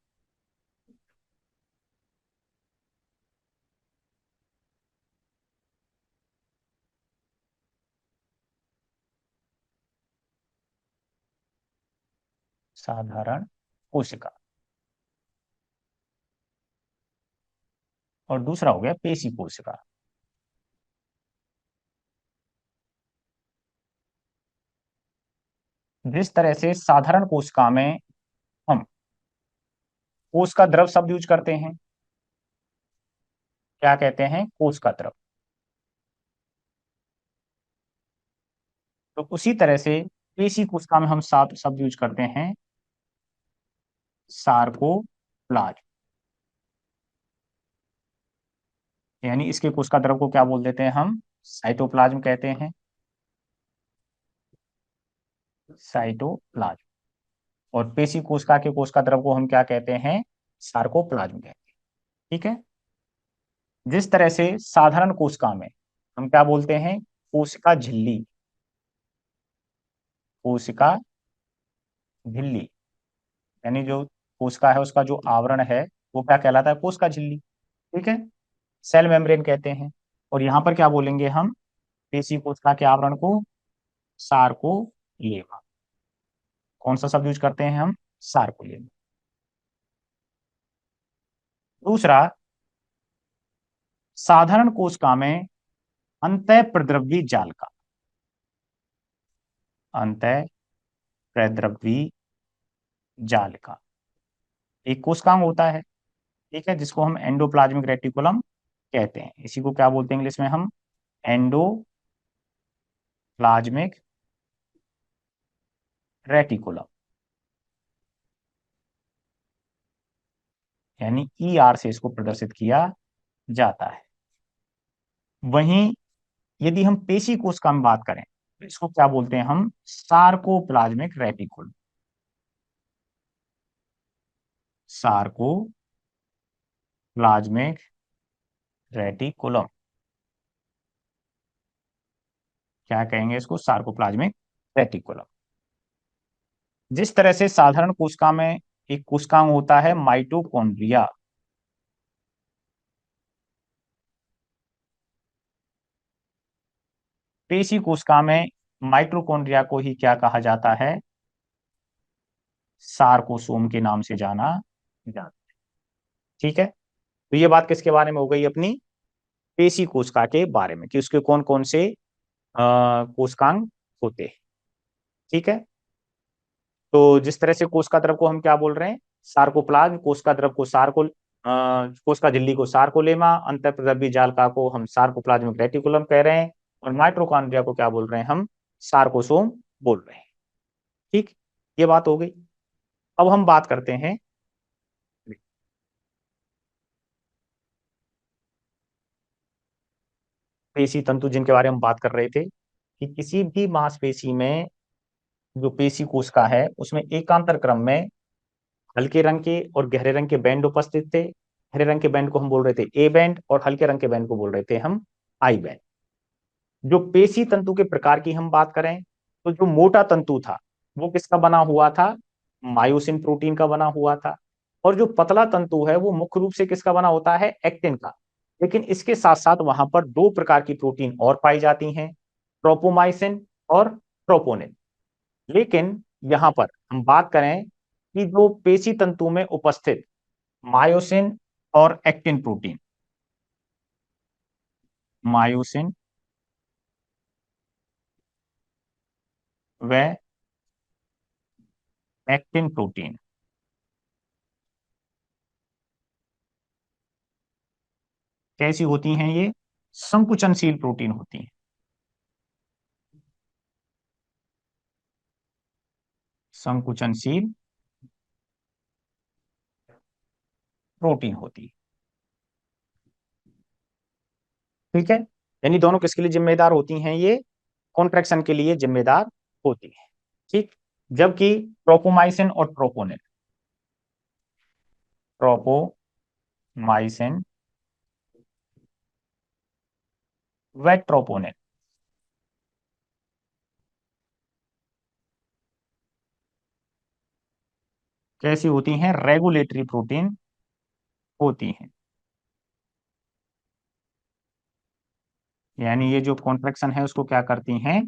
साधारण कोशिका, और दूसरा हो गया पेशी कोशिका। जिस तरह से साधारण कोशिका में हम कोशिका द्रव शब्द यूज करते हैं, क्या कहते हैं? कोशिका द्रव। तो उसी तरह से पेशी कोशिका में हम सात शब्द यूज करते हैं, सार्कोप्लाज्म। यानी इसके कोशिका द्रव को क्या बोल देते हैं हम? साइटोप्लाज्म कहते हैं, साइटोप्लाज्म। और पेशी कोशिका के कोशिका द्रव को हम क्या कहते हैं? सार्कोप्लाज्म कहते हैं। ठीक है, जिस तरह से साधारण कोशिका में हम क्या बोलते हैं? कोशिका झिल्ली, कोशिका झिल्ली, यानी जो कोशिका है उसका जो आवरण है वो क्या कहलाता है? कोशिका झिल्ली। ठीक है, सेल मेम्ब्रेन कहते हैं। और यहां पर क्या बोलेंगे हम? पेशी कोशिका के आवरण को सार्कोलेमा। कौन सा शब्द यूज करते हैं हम? सार्कोलेमा। दूसरा, साधारण कोशिका में अंतः प्रद्रव्य जालिका, अंतः प्रद्रव्य जालिका एक कोशिकांग होता है, ठीक है, जिसको हम एंडोप्लाज्मिक रेटिकुलम कहते हैं। इसी को क्या बोलते हैं इंग्लिश में हम? एंडोप्लाज्मिक रेटिकुलम, यानी ER से इसको प्रदर्शित किया जाता है। वहीं यदि हम पेशी कोशिका में बात करें तो इसको क्या बोलते हैं हम? सार्कोप्लाज्मिक रेटिकुलम, सार्कोप्लाज्मिक रेटिकुलम, क्या कहेंगे इसको? Sarcoplasmic reticulum. जिस तरह से साधारण कोशिका में एक कोशिकांग होता है माइटोकॉन्ड्रिया, पेशी कोशिका में माइटोकॉन्ड्रिया को ही क्या कहा जाता है? सार्कोसोम के नाम से जाना जाता है। ठीक है, तो ये बात किसके बारे में हो गई अपनी? पेशी कोशिका के बारे में, कि उसके कौन कौन से कोशिकांग होते हैं। ठीक है, तो जिस तरह से कोशिका द्रव को हम क्या बोल रहे हैं? सार्कोप्लाज्म। कोशिका द्रव को कोशिका झिल्ली को सार्कोलेमा, अंतःप्रद्रव्य जालिका को हम सार्कोप्लाज्मिक रेटिकुलम कह रहे हैं, और माइटोकॉन्ड्रिया को क्या बोल रहे हैं हम? सार्कोसोम बोल रहे हैं। ठीक, ये बात हो गई। अब हम बात करते हैं पेशी तंतु, जिनके बारे में हम बात कर रहे थे, कि किसी भी मांसपेशी में जो पेशी कोशिका है उसमें एकांतर क्रम में हल्के रंग के और गहरे रंग के बैंड उपस्थित थे। हरे रंग के बैंड को हम बोल रहे थे ए बैंड, और हल्के रंग के बैंड को बोल रहे थे हम आई बैंड। जो पेशी तंतु के प्रकार की हम बात करें, तो जो मोटा तंतु था वो किसका बना हुआ था? मायोसिन प्रोटीन का बना हुआ था। और जो पतला तंतु है वो मुख्य रूप से किसका बना होता है? एक्टिन का। लेकिन इसके साथ साथ वहां पर दो प्रकार की प्रोटीन और पाई जाती हैं, ट्रोपोमाइसिन और ट्रोपोनिन। लेकिन यहां पर हम बात करें कि जो पेशी तंतु में उपस्थित मायोसिन और एक्टिन प्रोटीन, मायोसिन व एक्टिन प्रोटीन कैसी होती हैं? ये संकुचनशील प्रोटीन होती हैं। संकुचनशील प्रोटीन होती है। ठीक है, यानी दोनों किसके लिए जिम्मेदार होती हैं? ये कॉन्ट्रैक्शन के लिए जिम्मेदार होती है। ठीक, जबकि ट्रोपोमाइसिन और ट्रोपोमाइसिन व ट्रोपोनिन कैसी होती हैं? रेगुलेटरी प्रोटीन होती हैं। यानी ये जो कॉन्ट्रैक्शन है उसको क्या करती हैं?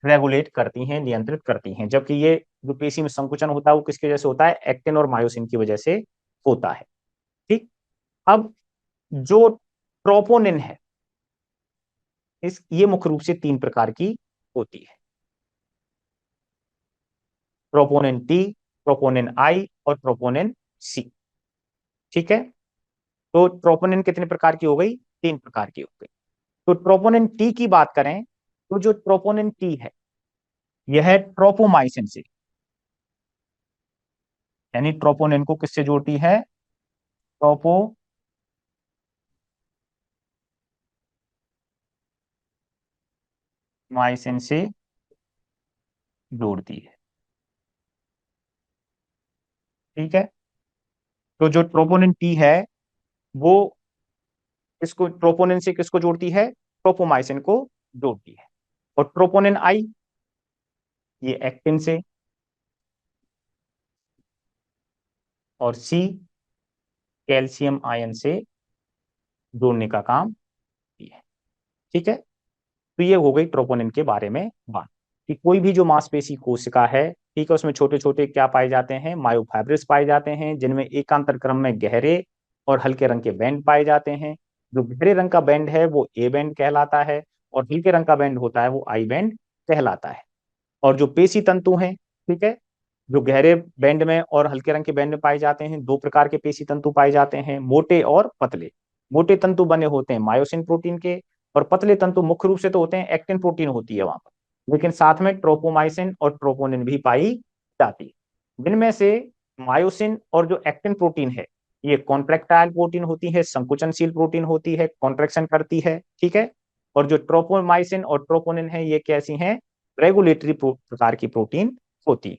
रेगुलेट करती हैं, नियंत्रित करती हैं। जबकि ये जो पेशी में संकुचन होता है वो किसकी वजह से होता है? एक्टिन और मायोसिन की वजह से होता है। ठीक, अब जो ट्रोपोनिन है, इस ये मुख्य रूप से तीन प्रकार की होती है: ट्रोपोनिन टी, ट्रोपोनिन आई और ट्रोपोनिन सी। ठीक है, तो ट्रोपोनिन कितने प्रकार की हो गई? तीन प्रकार की हो गई। तो ट्रोपोनिन टी की बात करें, तो जो ट्रोपोनिन टी है यह है ट्रोपोमाइसिन से, यानी ट्रोपोनिन को किससे जोड़ती है? ट्रोपोमाइसिन से जोड़ती है। ठीक है, तो जो ट्रोपोनिन टी है वो इसको ट्रोपोनिन से किसको जोड़ती है? ट्रोपोमाइसिन को जोड़ती है। और ट्रोपोनिन आई ये एक्टिन से, और सी कैल्शियम आयन से जोड़ने का काम किया है। ठीक है, तो ये हो गई ट्रोपोनिन के बारे में बात, कि कोई भी जो मांसपेशी कोशिका है, ठीक है, उसमें छोटे छोटे क्या पाए जाते हैं? मायोफाइब्रिस पाए जाते हैं, जिनमें एकांतर क्रम में गहरे और हल्के रंग के बैंड पाए जाते हैं। जो गहरे रंग का बैंड है वो ए बैंड कहलाता है, और हल्के रंग का बैंड होता है वो आई बैंड कहलाता है। और जो पेशी तंतु हैं, ठीक है, जो गहरे बैंड में और हल्के रंग के बैंड में पाए जाते हैं, दो प्रकार के पेशी तंतु पाए जाते हैं, मोटे और पतले। मोटे तंतु बने होते हैं मायोसिन प्रोटीन के, और पतले तंतु मुख्य रूप से तो होते हैं एक्टिन प्रोटीन होती है वहां पर, लेकिन साथ में ट्रोपोमाइसिन और ट्रोपोनिन भी पाई जाती है। जिनमें से मायोसिन और जो एक्टिन प्रोटीन है ये कॉन्ट्रेक्टाइल प्रोटीन होती है, संकुचनशील प्रोटीन होती है, कॉन्ट्रेक्शन करती है। ठीक है, और जो ट्रोपोमाइसिन और ट्रोपोनिन है ये कैसी हैं? रेगुलेटरी प्रकार की प्रोटीन होती है।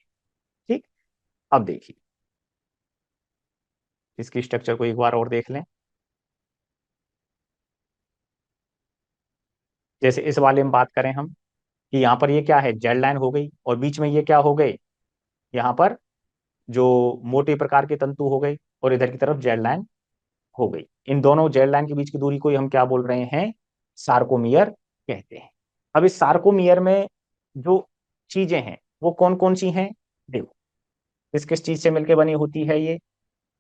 ठीक, अब देखिए इसकी स्ट्रक्चर को एक बार और देख लें। जैसे इस वाले में बात करें हम, कि यहाँ पर ये क्या है? जेड लाइन हो गई, और बीच में ये क्या हो गए? यहाँ पर जो मोटे प्रकार के तंतु हो गए, और इधर की तरफ जेड लाइन हो गई। इन दोनों जेड लाइन के बीच की दूरी को ही हम क्या बोल रहे हैं? सार्कोमियर कहते हैं। अब इस सार्कोमियर में जो चीजें हैं वो कौन कौन सी हैं, देखो किस किस चीज से मिलकर बनी होती है ये,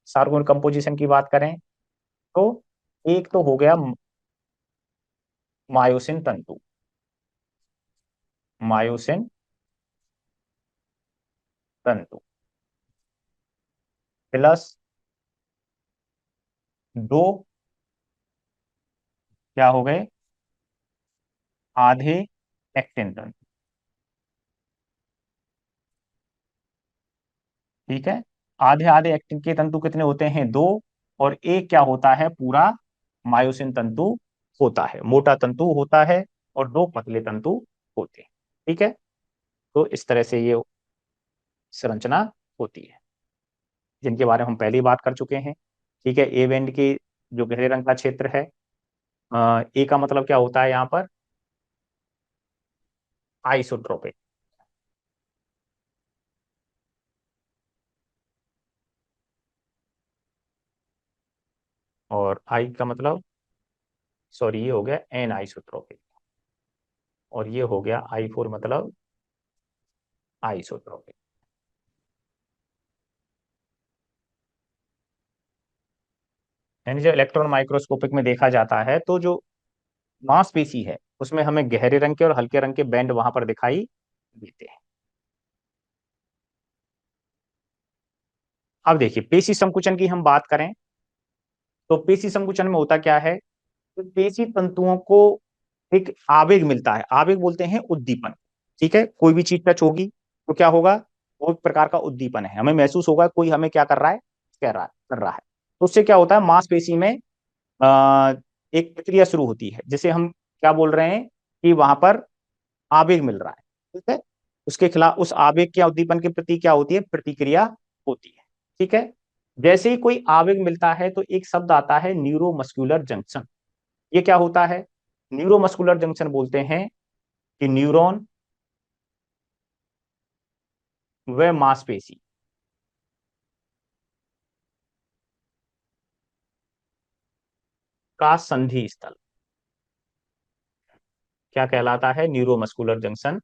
सार्कोन कंपोजिशन की बात करें तो एक तो हो गया मायोसिन तंतु, मायोसिन तंतु प्लस दो क्या हो गए, आधे एक्टिन तंतु। ठीक है, आधे आधे एक्टिन के तंतु कितने होते हैं, दो, और एक क्या होता है, पूरा मायोसिन तंतु होता है, मोटा तंतु होता है, और दो पतले तंतु होते हैं। ठीक है, तो इस तरह से ये संरचना होती है, जिनके बारे में हम पहले ही बात कर चुके हैं। ठीक है, ए बैंड की जो गहरे रंग का क्षेत्र है, ए का मतलब क्या होता है यहाँ पर, आइसोट्रोपिक, और आई का मतलब, सॉरी ये हो गया एन आइसोट्रोपिक, और ये हो गया आई फोर मतलब आइसोट्रोपिक। यानी जो इलेक्ट्रॉन माइक्रोस्कोपिक में देखा जाता है तो जो मांसपेशी है उसमें हमें गहरे रंग के और हल्के रंग के बैंड वहां पर दिखाई देते हैं। अब देखिए पेशी संकुचन की हम बात करें तो पेशी संकुचन में होता क्या है, तो पेशी तंतुओं को एक आवेग मिलता है, आवेग बोलते हैं उद्दीपन। ठीक है, कोई भी चीज टच होगी तो क्या होगा, वो एक प्रकार का उद्दीपन है, हमें महसूस होगा कोई हमें क्या कर रहा है, कर रहा है। तो उससे क्या होता है, मांसपेशी में एक प्रक्रिया शुरू होती है जिसे हम क्या बोल रहे हैं कि वहां पर आवेग मिल रहा है। ठीक है, उसके खिलाफ उस आवेग के उद्दीपन के प्रति क्या होती है, प्रतिक्रिया होती है। ठीक है, जैसे ही कोई आवेग मिलता है तो एक शब्द आता है न्यूरोमस्कुलर जंक्शन। ये क्या होता है, न्यूरोमस्कुलर जंक्शन बोलते हैं कि न्यूरॉन व मांसपेशी का संधि स्थल क्या कहलाता है, न्यूरोमस्कुलर जंक्शन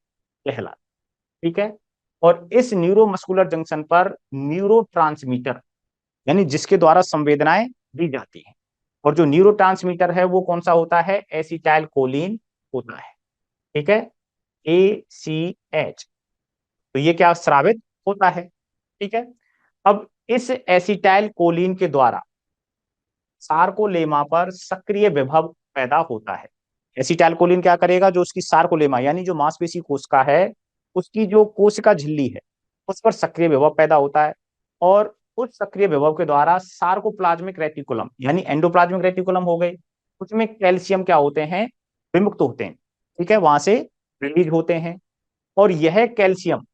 कहलाता है। ठीक है, और इस न्यूरोमस्कुलर जंक्शन पर न्यूरोट्रांसमीटर, यानी जिसके द्वारा संवेदनाएं दी जाती हैं, और जो न्यूरोट्रांसमीटर है वो कौन सा होता है, एसिटाइल कोलिन होता है। ठीक है, ACH, तो ये क्या स्रावित होता है। ठीक है, अब इस एसिटाइल कोलिन के द्वारा सार्कोलेमा पर सक्रिय विभव पैदा होता है। एसिटाइल कोलिन क्या करेगा, जो उसकी सार्कोलेमा यानी जो मांसपेशी कोशिका है उसकी जो कोशिका झिल्ली है उस पर सक्रिय विभव पैदा होता है, और उस सक्रिय विभव के द्वारा सार्कोप्लाज्मिक रेटिकुलम यानी एंडोप्लाज्मिक रेटिकुलम हो गए, उसमें कैल्शियम क्या होते हैं, विमुक्त होते हैं। ठीक है, वहां से रिलीज होते हैं, और यह कैल्शियम,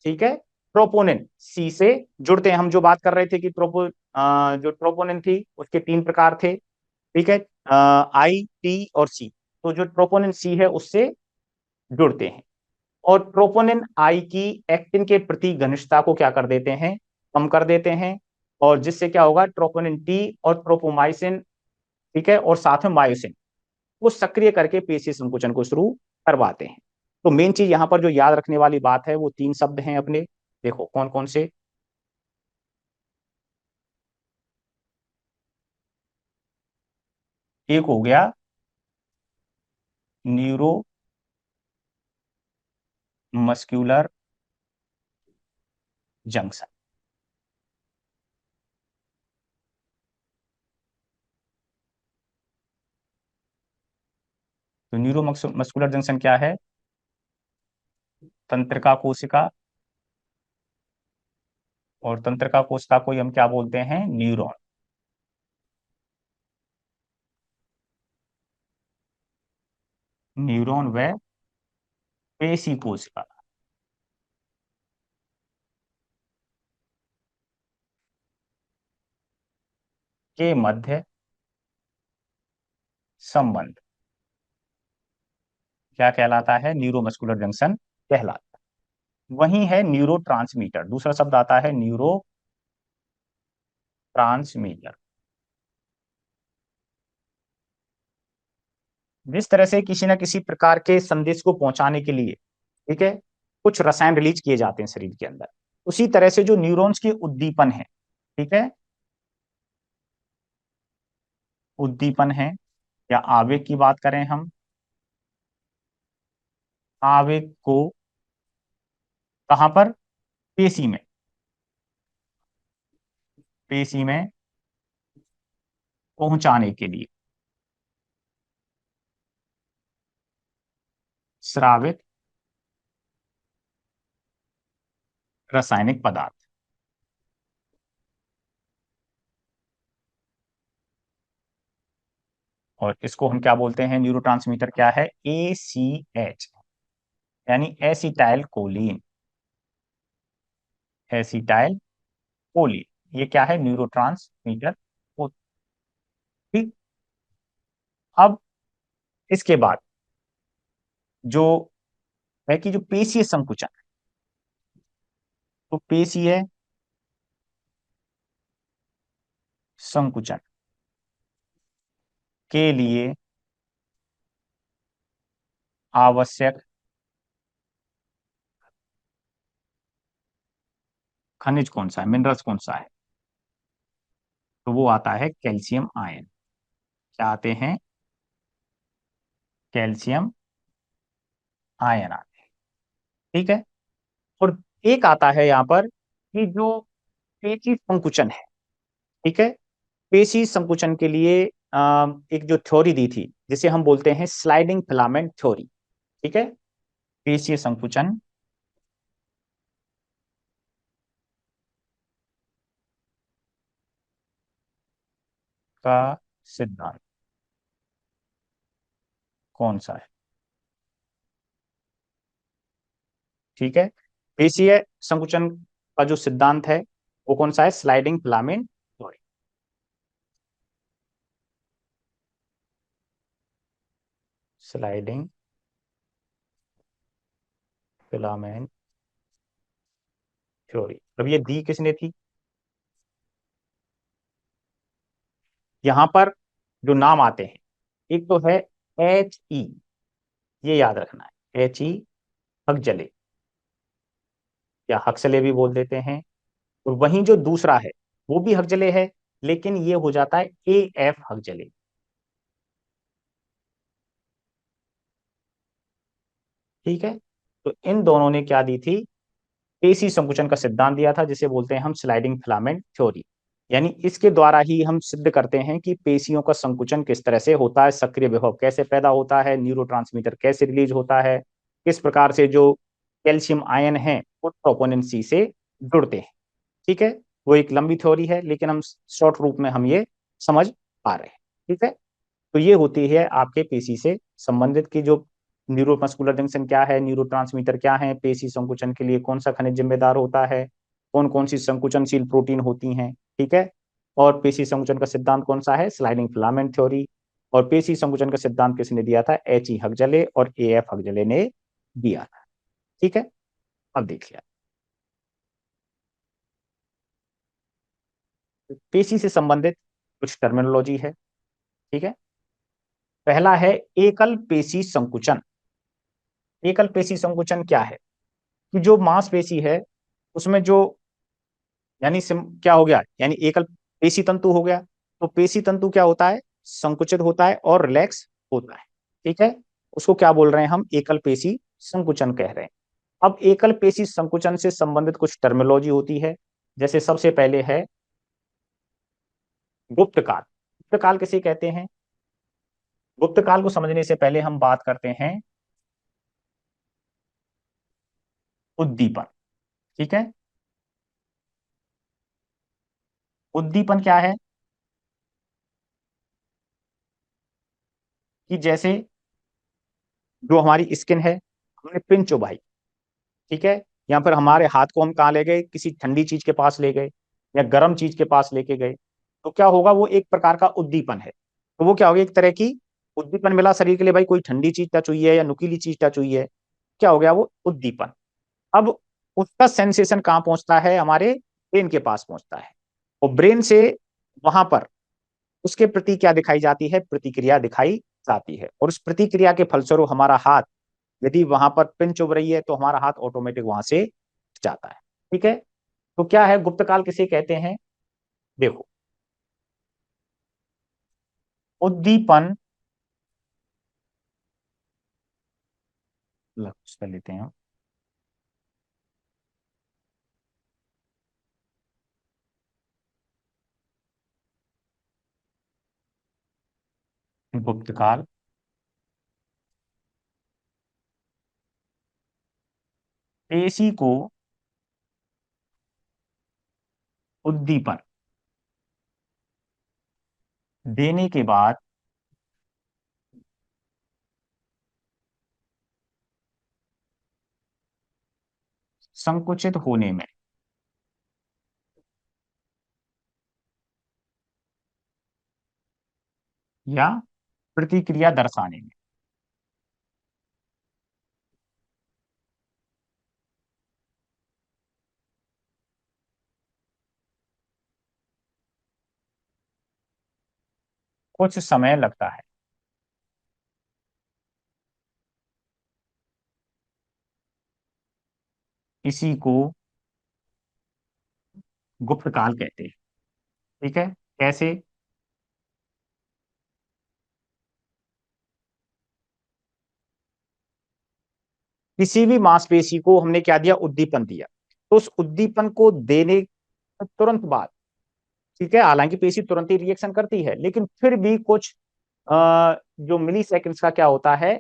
ठीक है, ट्रोपोनिन सी से जुड़ते हैं। हम जो बात कर रहे थे कि जो ट्रोपोनिन थी उसके तीन प्रकार थे। ठीक है, I, T और C, तो जो ट्रोपोनिन सी है उससे जुड़ते हैं, और ट्रोपोनिन आई की एक्टिन के प्रति घनिष्ठता को क्या कर देते हैं, कम कर देते हैं, और जिससे क्या होगा, ट्रोपोनिन टी और ट्रोपोमाइसिन, ठीक है, और साथ में मायोसिन को सक्रिय करके पेशी संकुचन को शुरू करवाते हैं। तो मेन चीज यहां पर जो याद रखने वाली बात है वो तीन शब्द हैं अपने, देखो कौन कौन से, एक हो गया न्यूरो मस्क्यूलर जंक्शन। तो न्यूरो मस्कुलर जंक्शन क्या है, तंत्रिका कोशिका, और तंत्रिका कोशिका को ही हम क्या बोलते हैं, न्यूरॉन। न्यूरॉन व पेशी कोशिका के मध्य संबंध क्या कहलाता है, न्यूरोमस्कुलर जंक्शन कहलाता है। वही है न्यूरो ट्रांसमीटर, दूसरा शब्द आता है न्यूरो ट्रांसमीटर। जिस तरह से किसी ना किसी प्रकार के संदेश को पहुंचाने के लिए, ठीक है, कुछ रसायन रिलीज किए जाते हैं शरीर के अंदर, उसी तरह से जो न्यूरॉन्स के उद्दीपन है, ठीक है, उद्दीपन है या आवेग की बात करें हम, आवेग को कहां पर, पेशी में, पेशी में पहुंचाने के लिए स्रावित रासायनिक पदार्थ, और इसको हम क्या बोलते हैं, न्यूरोट्रांसमीटर क्या है, ACH, यानी एसिटाइल कोलिन, एसिटाइल कोलिन, ये क्या है, न्यूरोट्रांसमीटर। ठीक। अब इसके बाद जो है कि जो पेशीय संकुचन, तो पेशीय संकुचन के लिए आवश्यक खनिज कौन सा है, मिनरल्स कौन सा है, तो वो आता है कैल्शियम आयन। क्या आते हैं, कैल्शियम आयन आते हैं। ठीक है। और एक आता है यहां पर कि जो पेशी संकुचन है, ठीक है, पेशी संकुचन के लिए एक जो थ्योरी दी थी जिसे हम बोलते हैं स्लाइडिंग फिलामेंट थ्योरी, ठीक है, पेशीय संकुचन का सिद्धांत कौन सा है, ठीक है, पेशीय संकुचन का जो सिद्धांत है वो कौन सा है, sliding filament theory, sliding filament theory. अब ये दी किसने थी, यहां पर जो नाम आते हैं, एक तो है HE, ये याद रखना है, HE हकजले या हक्सले भी बोल देते हैं, और वहीं जो दूसरा है वो भी हकजले है, लेकिन ये हो जाता है AF हकजले। ठीक है। तो इन दोनों ने क्या दी थी, पेशी संकुचन का सिद्धांत दिया था जिसे बोलते हैं हम स्लाइडिंग फिलामेंट थ्योरी। यानी इसके द्वारा ही हम सिद्ध करते हैं कि पेशियों का संकुचन किस तरह से होता है, सक्रिय विभव कैसे पैदा होता है, न्यूरोट्रांसमीटर कैसे रिलीज होता है, किस प्रकार से जो कैल्शियम आयन है वो ट्रोपोनिन सी से जुड़ते हैं। ठीक है। वो एक लंबी थ्योरी है, लेकिन हम शॉर्ट रूप में हम ये समझ पा रहे हैं। ठीक है। तो ये होती है आपके पेशी से संबंधित की जो न्यूरोमस्कुलर जंक्शन क्या है, न्यूरोट्रांसमीटर क्या है, पेशी संकुचन के लिए कौन सा खनिज जिम्मेदार होता है, कौन कौन सी संकुचनशील प्रोटीन होती हैं। ठीक है। और पेशी संकुचन का सिद्धांत कौन सा है, स्लाइडिंग फिलामेंट थ्योरी। और पेशी संकुचन का सिद्धांत किसने दिया था, HE हकजले और AF हकजले ने दिया था। ठीक है। अब देखिए, पेशी से संबंधित कुछ टर्मिनोलॉजी है। ठीक है। पहला है एकल पेशी संकुचन। एकल पेशी संकुचन क्या है, कि जो मांसपेशी है उसमें जो, यानी क्या हो गया, यानी एकल पेशी तंतु हो गया, तो पेशी तंतु क्या होता है, संकुचित होता है और रिलैक्स होता है। ठीक है। उसको क्या बोल रहे हैं हम, एकल पेशी संकुचन कह रहे हैं। अब एकल पेशी संकुचन से संबंधित कुछ टर्मिनोलॉजी होती है, जैसे सबसे पहले है गुप्त काल। गुप्त काल किसे कहते हैं, गुप्त काल को समझने से पहले हम बात करते हैं उद्दीपन। ठीक है। उद्दीपन क्या है, कि जैसे जो हमारी स्किन है, हमने पिन चुभाई, ठीक है, यहाँ पर हमारे हाथ को हम कहाँ ले गए, किसी ठंडी चीज के पास ले गए या गर्म चीज के पास लेके गए, तो क्या होगा, वो एक प्रकार का उद्दीपन है। तो वो क्या होगा, एक तरह की उद्दीपन मिला शरीर के लिए, भाई कोई ठंडी चीज टच हुई है या नुकीली चीज टच हुई है, क्या हो गया, वो उद्दीपन। अब उसका सेंसेशन कहाँ पहुंचता है, हमारे ब्रेन के पास पहुंचता है, और ब्रेन से वहां पर उसके प्रति क्या दिखाई जाती है, प्रतिक्रिया दिखाई जाती है, और उस प्रतिक्रिया के फलस्वरूप हमारा हाथ, यदि वहां पर पिन चुभ रही है तो हमारा हाथ ऑटोमेटिक वहां से जाता है। ठीक है। तो क्या है गुप्तकाल किसे कहते हैं? देखो, उद्दीपन, लक्ष्य कर लेते हैं, गुप्तकाल पेशी को उद्दीपन देने के बाद संकुचित होने में या प्रतिक्रिया दर्शाने में कुछ समय लगता है। इसी को गुप्तकाल कहते हैं। ठीक है। कैसे? किसी भी मांसपेशी को हमने क्या दिया? उद्दीपन दिया। तो उस उद्दीपन को देने के तुरंत बाद, ठीक है, हालांकि पेशी तुरंत ही रिएक्शन करती है, लेकिन फिर भी कुछ जो मिली सेकेंड्स का क्या होता है,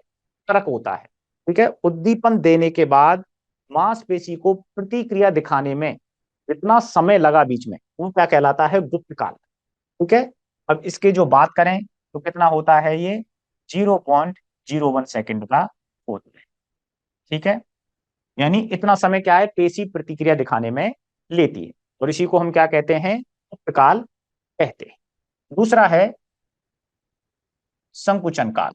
फर्क होता है। ठीक है। उद्दीपन देने के बाद मांसपेशी को प्रतिक्रिया दिखाने में जितना समय लगा बीच में, वो क्या कहलाता है? गुप्त काल। ठीक है। अब इसके जो बात करें तो कितना होता है ये? 0.01 सेकेंड का होता है। ठीक है। यानी इतना समय क्या है, पेशी प्रतिक्रिया दिखाने में लेती है, और इसी को हम क्या कहते हैं? गुप्त काल कहते हैं। दूसरा है संकुचन काल।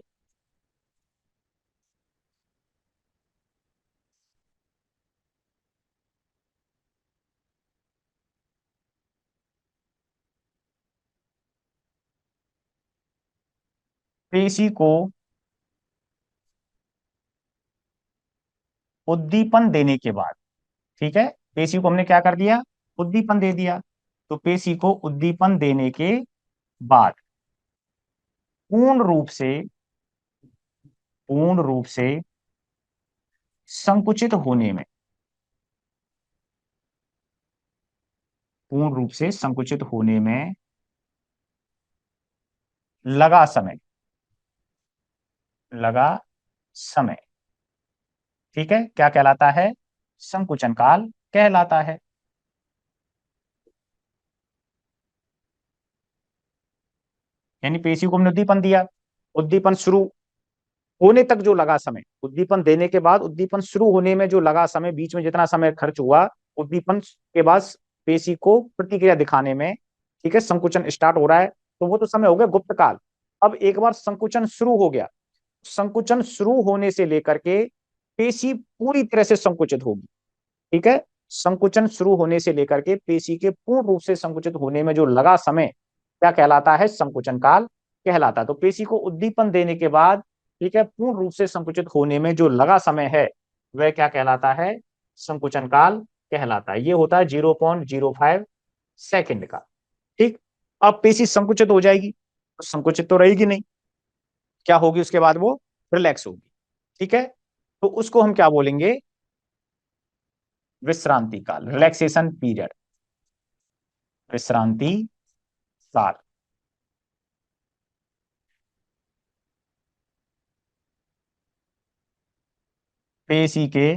पेशी को उद्दीपन देने के बाद, ठीक है, पेशी को हमने क्या कर दिया? उद्दीपन दे दिया। तो पेशी को उद्दीपन देने के बाद पूर्ण रूप से, पूर्ण रूप से संकुचित होने में, पूर्ण रूप से संकुचित होने में लगा समय, लगा समय, ठीक है, क्या कहलाता है? संकुचन काल कहलाता है। यानी पेशी को हमने उद्दीपन दिया, उद्दीपन शुरू होने तक जो लगा समय, उद्दीपन देने के बाद उद्दीपन शुरू होने में जो लगा समय, बीच में जितना समय खर्च हुआ उद्दीपन के बाद पेशी को प्रतिक्रिया दिखाने में, ठीक है, संकुचन स्टार्ट हो रहा है, तो वो तो समय हो गया गुप्त काल। अब एक बार संकुचन शुरू हो गया, संकुचन शुरू होने से लेकर के पेशी पूरी तरह से संकुचित होगी। ठीक है। संकुचन शुरू होने से लेकर के पेशी के पूर्ण रूप से संकुचित होने में जो लगा समय क्या कहलाता है? संकुचन काल कहलाता है। तो पेशी को उद्दीपन देने के बाद, ठीक है, पूर्ण रूप से संकुचित होने में जो लगा समय है वह क्या कहलाता है? संकुचन काल कहलाता है। ये होता है 0.05 सेकेंड का। ठीक। अब पेशी संकुचित हो जाएगी तो संकुचित तो रहेगी नहीं, क्या होगी उसके बाद? वो रिलैक्स होगी। ठीक है। तो उसको हम क्या बोलेंगे? विश्रांति काल, रिलैक्सेशन पीरियड, विश्रांति काल। पेशी के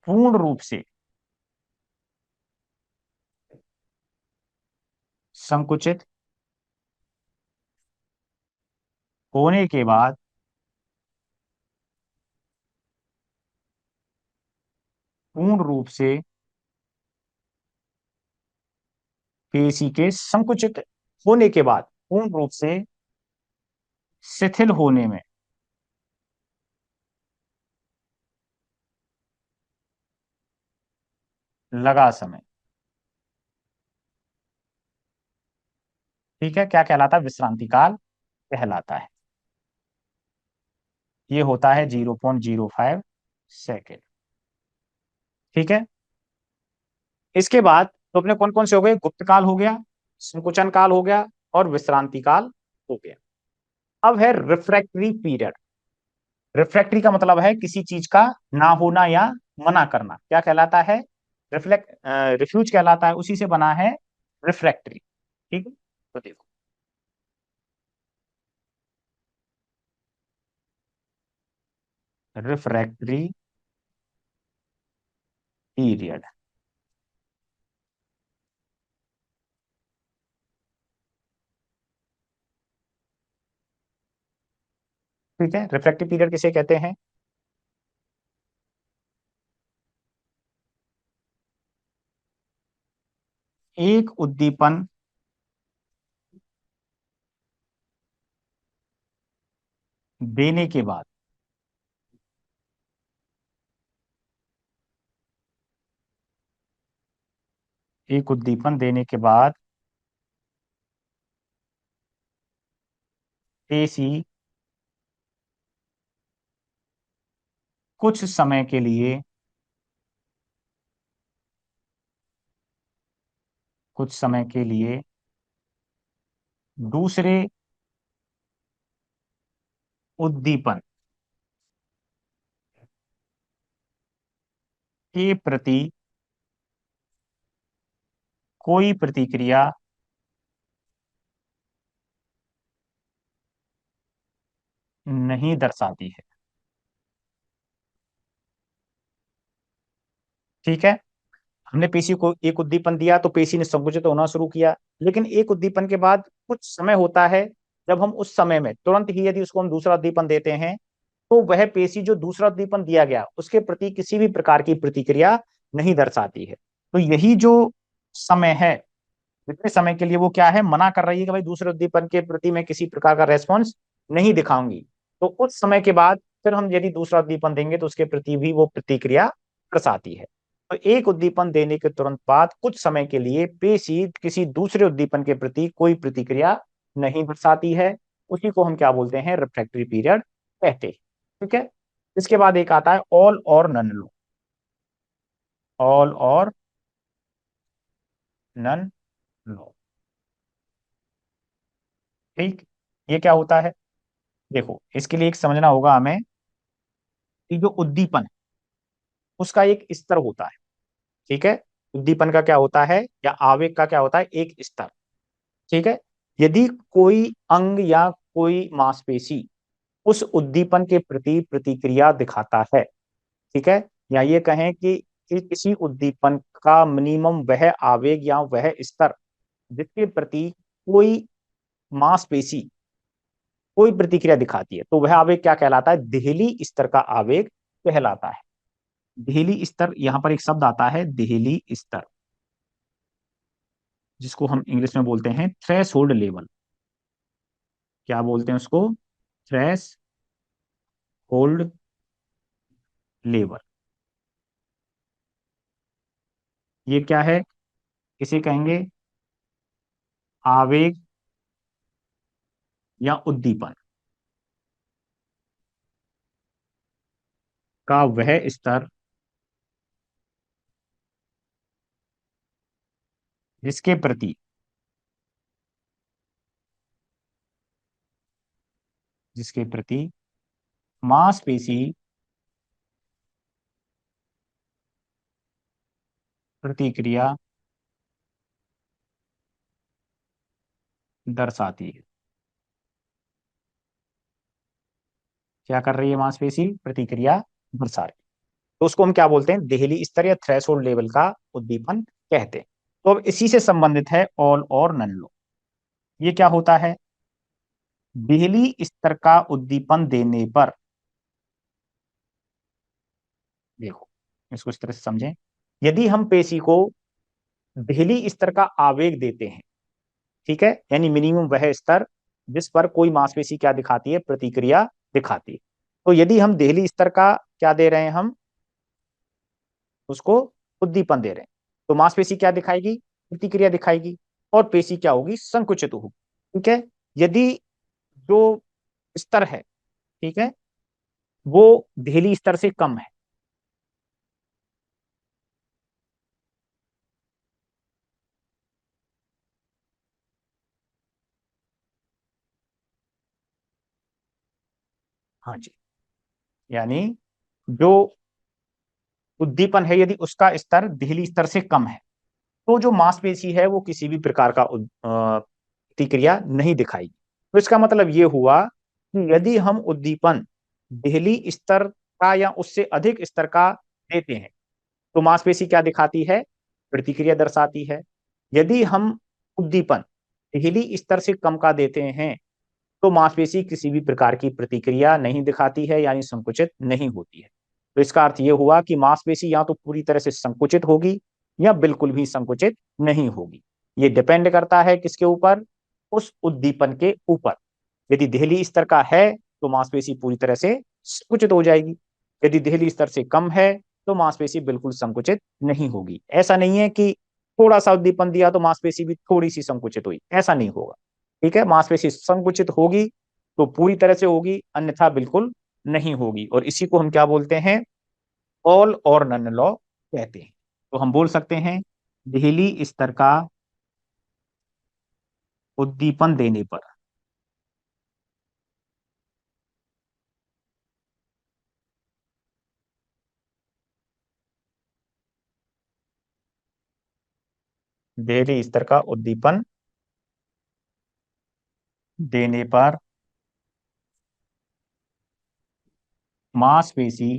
पूर्ण रूप से संकुचित होने के बाद पूर्ण रूप से पेशी के संकुचित होने के बाद पूर्ण रूप से शिथिल होने में लगा समय, ठीक है, क्या कहलाता है? विश्रांति काल कहलाता है। ये होता है 0.05 सेकेंड। ठीक है, इसके बाद तो अपने कौन कौन से हो गए? गुप्त काल हो गया, संकुचन काल हो गया, और विश्रांति काल हो गया। अब है रिफ्रैक्टरी पीरियड। रिफ्रैक्टरी का मतलब है किसी चीज का ना होना या मना करना, क्या कहलाता है? रिफ्यूज कहलाता है, उसी से बना है रिफ्रैक्टरी। ठीक है, तो देखो, रिफ्रैक्टरी पीरियड। ठीक है, रिफ्रैक्टिव पीरियड किसे कहते हैं? एक उद्दीपन देने के बाद, एक उद्दीपन देने के बाद पेशी कुछ समय के लिए, कुछ समय के लिए दूसरे उद्दीपन के प्रति कोई प्रतिक्रिया नहीं दर्शाती है। ठीक है, हमने पेशी को एक उद्दीपन दिया तो पेशी ने संकुचित होना शुरू किया, लेकिन एक उद्दीपन के बाद कुछ समय होता है, जब हम उस समय में तुरंत ही यदि उसको हम दूसरा उद्दीपन देते हैं, तो वह पेशी जो दूसरा उद्दीपन दिया गया उसके प्रति किसी भी प्रकार की प्रतिक्रिया नहीं दर्शाती है। तो यही जो समय है, जितने समय के लिए वो क्या है, मना कर रही है कि भाई दूसरे उद्दीपन के प्रति मैं किसी प्रकार का रेस्पॉन्स नहीं दिखाऊंगी, तो उस समय के बाद फिर हम यदि दूसरा उद्दीपन देंगे तो उसके प्रति भी वो प्रतिक्रिया दर्शाती है। तो एक उद्दीपन देने के तुरंत बाद कुछ समय के लिए पेशी किसी दूसरे उद्दीपन के प्रति कोई प्रतिक्रिया नहीं दर्शाती है, उसी को हम क्या बोलते हैं? रिफ्रैक्टरी पीरियड कहते हैं। ठीक है, इसके बाद एक आता है ऑल और नन लो। ऑल और नन लो। ठीक, ये क्या होता है? देखो, इसके लिए एक समझना होगा हमें कि जो उद्दीपन है उसका एक स्तर होता है। ठीक है, उद्दीपन का क्या होता है या आवेग का क्या होता है? एक स्तर। ठीक है, यदि कोई अंग या कोई मांसपेशी उस उद्दीपन के प्रति प्रतिक्रिया दिखाता है, ठीक है, या ये कहें कि किसी उद्दीपन का मिनिमम वह आवेग या वह स्तर जिसके प्रति कोई मांसपेशी कोई प्रतिक्रिया दिखाती है, तो वह आवेग क्या कहलाता है? देहली स्तर का आवेग कहलाता है। देहली स्तर, यहां पर एक शब्द आता है देहली स्तर, जिसको हम इंग्लिश में बोलते हैं थ्रेश होल्ड लेवल। क्या बोलते हैं उसको? Threshold level. ये क्या है? इसे कहेंगे आवेग या उद्दीपन का वह स्तर जिसके प्रति, जिसके प्रति मांसपेशी प्रतिक्रिया दर्शाती है। क्या कर रही है? मांसपेशी प्रतिक्रिया दर्शा रही है। तो उसको हम क्या बोलते हैं? देहली स्तर या थ्रेशोल्ड लेवल का उद्दीपन कहते हैं। तो अब इसी से संबंधित है ऑल और नन लो। ये क्या होता है? देहली स्तर का उद्दीपन देने पर, देखो इसको इस तरह से समझें, यदि हम पेशी को देहली स्तर का आवेग देते हैं, ठीक है, यानी मिनिमम वह स्तर जिस पर कोई मांसपेशी क्या दिखाती है? प्रतिक्रिया दिखाती है। तो यदि हम देहली स्तर का क्या दे रहे हैं? हम उसको उद्दीपन दे रहे हैं, तो मांसपेशी क्या दिखाएगी? प्रतिक्रिया दिखाएगी, और पेशी क्या होगी? संकुचित होगी। ठीक है। यदि जो स्तर है, ठीक है, वो दहली स्तर से कम है। हाँ जी। यानी जो उद्दीपन है यदि उसका स्तर दहली स्तर से कम है, तो जो मांसपेशी है वो किसी भी प्रकार का प्रतिक्रिया नहीं दिखाएगी। तो इसका मतलब ये हुआ कि यदि हम उद्दीपन दहली स्तर का या उससे अधिक स्तर का देते हैं, तो मांसपेशी क्या दिखाती है? प्रतिक्रिया दर्शाती है। यदि हम उद्दीपन दहली स्तर से कम का देते हैं, तो मांसपेशी किसी भी प्रकार की प्रतिक्रिया नहीं दिखाती है, यानी संकुचित नहीं होती है। तो इसका अर्थ यह हुआ कि मांसपेशी या तो पूरी तरह से संकुचित होगी या बिल्कुल भी संकुचित नहीं होगी। ये डिपेंड करता है किसके ऊपर? उस उद्दीपन के ऊपर। यदि दहली स्तर का है तो मांसपेशी पूरी तरह से संकुचित हो जाएगी। यदि दहली स्तर से कम है तो मांसपेशी बिल्कुल संकुचित नहीं होगी। ऐसा नहीं है कि थोड़ा सा उद्दीपन दिया तो मांसपेशी भी थोड़ी सी संकुचित हुई, ऐसा नहीं होगा। ठीक है, मांसपेशी संकुचित होगी तो पूरी तरह से होगी, अन्यथा बिल्कुल नहीं होगी। और इसी को हम क्या बोलते हैं? ऑल और नन लॉ कहते हैं। तो हम बोल सकते हैं दहली स्तर का उद्दीपन देने पर दहली स्तर का उद्दीपन देने पर मांसपेशी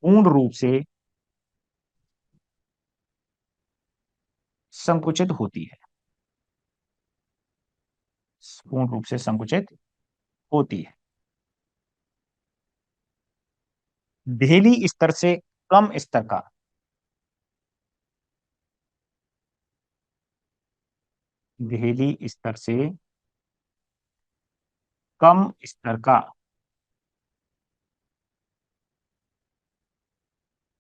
पूर्ण रूप से संकुचित होती है। पूर्ण रूप से संकुचित होती है। दहली स्तर से कम स्तर का दहली स्तर से कम स्तर का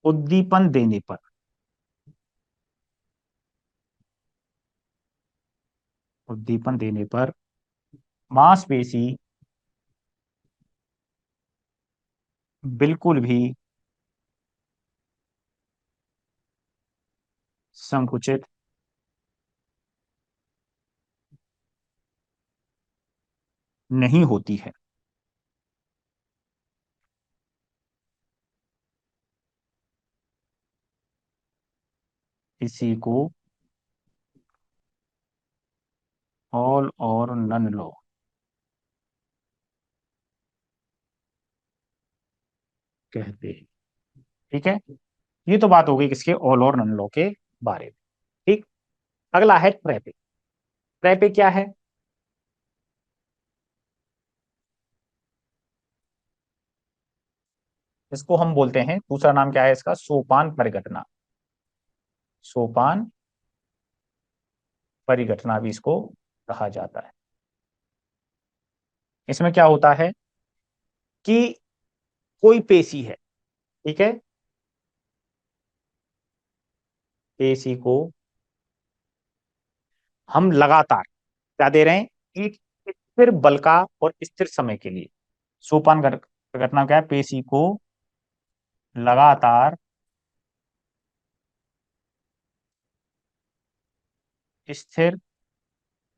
उद्दीपन देने पर उद्दीपन देने पर मांसपेशी बिल्कुल भी संकुचित नहीं होती है। इसी को ऑल और नन लॉ कहते हैं। ठीक है, ये तो बात हो गई किसके? ऑल और नन लॉ के बारे में। ठीक। अगला है ट्रैपिक। ट्रैपिक क्या है? इसको हम बोलते हैं, दूसरा नाम क्या है इसका? सोपान परिघटना। सोपान परिघटना भी इसको कहा जाता है। इसमें क्या होता है कि कोई पेशी है, ठीक है, पेशी को हम लगातार क्या दे रहे हैं? एक स्थिर बल का और स्थिर समय के लिए। सोपान घटना क्या है? पेशी को लगातार स्थिर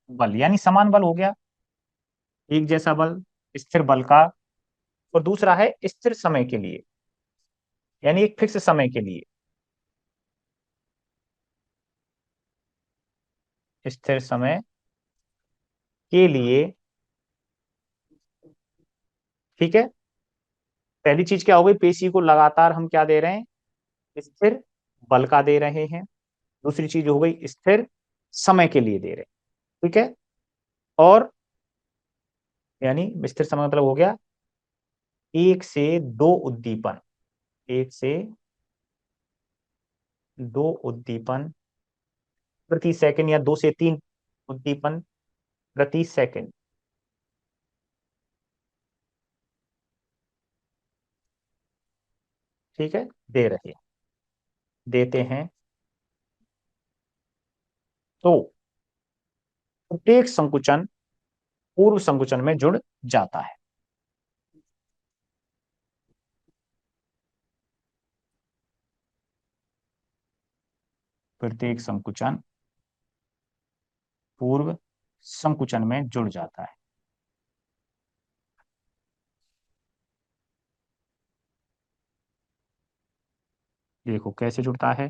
बल, यानी समान बल हो गया, एक जैसा बल, स्थिर बल का। और दूसरा है स्थिर समय के लिए, यानी एक फिक्स समय के लिए। स्थिर समय के लिए, ठीक है। पहली चीज क्या हो गई? पेशी को लगातार हम क्या दे रहे हैं? स्थिर बल का दे रहे हैं। दूसरी चीज हो गई स्थिर समय के लिए दे रहे हैं। ठीक है। और यानी स्थिर समय मतलब हो गया एक से दो उद्दीपन, एक से दो उद्दीपन प्रति सेकंड, या दो से तीन उद्दीपन प्रति सेकंड, ठीक है, दे रहे देते हैं। तो प्रत्येक संकुचन पूर्व संकुचन में जुड़ जाता है। प्रत्येक संकुचन पूर्व संकुचन में जुड़ जाता है। देखो कैसे जुड़ता है।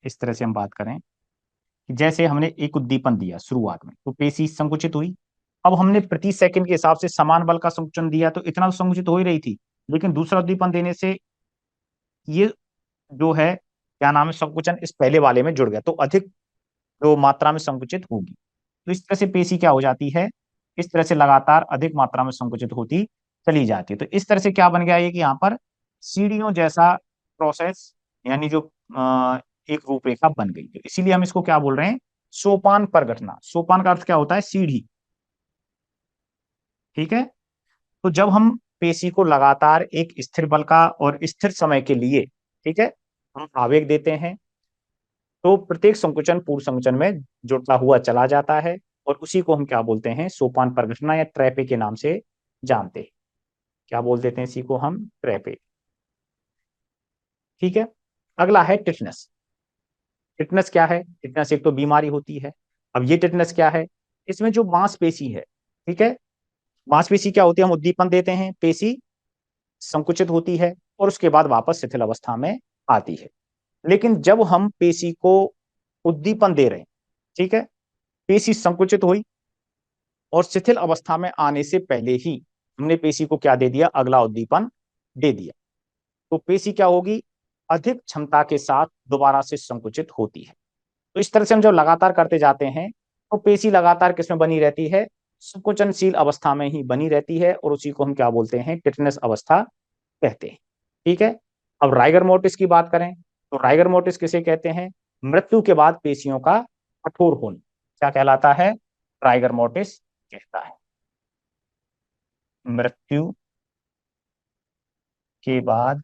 इस तरह से हम बात करें कि जैसे हमने एक उद्दीपन दिया शुरुआत में तो पेशी संकुचित हुई। अब हमने प्रति सेकंड के हिसाब से समान बल का संकुचन दिया तो इतना तो संकुचित हो ही रही थी, लेकिन दूसरा उद्दीपन देने से ये जो है क्या नाम है संकुचन इस पहले वाले में जुड़ गया तो अधिक जो मात्रा में संकुचित होगी। तो इस तरह से पेशी क्या हो जाती है, इस तरह से लगातार अधिक मात्रा में संकुचित होती चली जाती है। तो इस तरह से क्या बन गया ये कि यहाँ पर सीढ़ियों जैसा प्रोसेस यानी जो एक रूपरेखा बन गई। तो इसीलिए हम इसको क्या बोल रहे हैं, सोपान पर घटना। सोपान का अर्थ क्या होता है, सीढ़ी। ठीक है। तो जब हम पेशी को लगातार एक स्थिर बल का और स्थिर समय के लिए, ठीक है, हम आवेग देते हैं तो प्रत्येक संकुचन पूर्व संकुचन में जुड़ता हुआ चला जाता है और उसी को हम क्या बोलते हैं, सोपान पर घटना या ट्रैपे के नाम से जानते हैं। क्या बोल देते हैं इसी को हम, ट्रैपे। ठीक है। अगला है टिटनस। टिटनस क्या है, टिटनस एक तो बीमारी होती है। अब ये टिटनस क्या है, इसमें जो मांसपेशी है, ठीक है, मांसपेशी क्या होती है, हम उद्दीपन देते हैं, पेशी संकुचित होती है और उसके बाद वापस शिथिल अवस्था में आती है। लेकिन जब हम पेशी को उद्दीपन दे रहे हैं, ठीक है, पेशी संकुचित हुई और शिथिल अवस्था में आने से पहले ही हमने पेशी को क्या दे दिया, अगला उद्दीपन दे दिया, तो पेशी क्या होगी, अधिक क्षमता के साथ दोबारा से संकुचित होती है। तो इस तरह से हम जब लगातार करते जाते हैं तो पेशी लगातार किसमें बनी रहती है, संकुचनशील अवस्था में ही बनी रहती है और उसी को हम क्या बोलते हैं, टिटनस अवस्था कहते हैं। ठीक है। अब राइगर मोर्टिस की बात करें तो राइगर मोर्टिस किसे कहते हैं, मृत्यु के बाद पेशियों का कठोर होना क्या कहलाता है, राइगर मोर्टिस कहता है। मृत्यु के बाद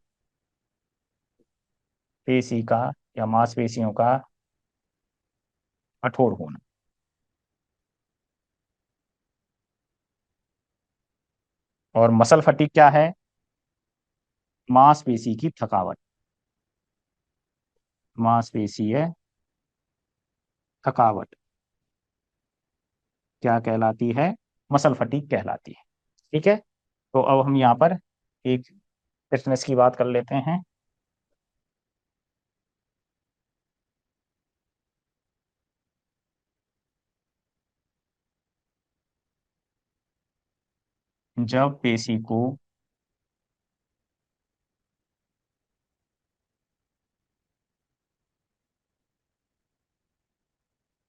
पेशी का या मांसपेशियों का कठोर होना। और मसल फटीग क्या है, मांसपेशी की थकावट। मांसपेशीय थकावट क्या कहलाती है, मसल फटीग कहलाती है। ठीक है। तो अब हम यहाँ पर एक फिटनेस की बात कर लेते हैं। जब पेशी को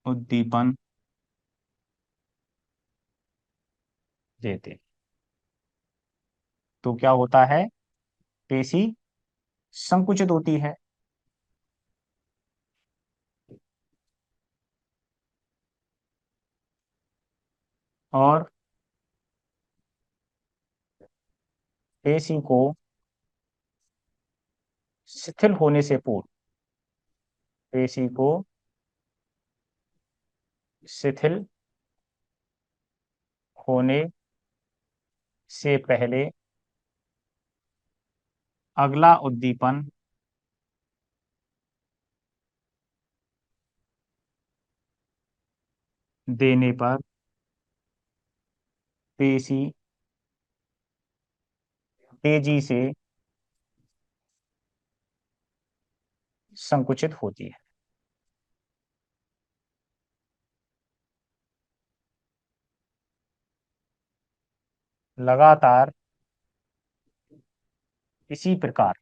उद्दीपन देते तो क्या होता है, पेशी संकुचित होती है। और पेशी को शिथिल होने से पूर्व, पेशी को शिथिल होने से पहले अगला उद्दीपन देने पर पेशी तेजी से संकुचित होती है। लगातार इसी प्रकार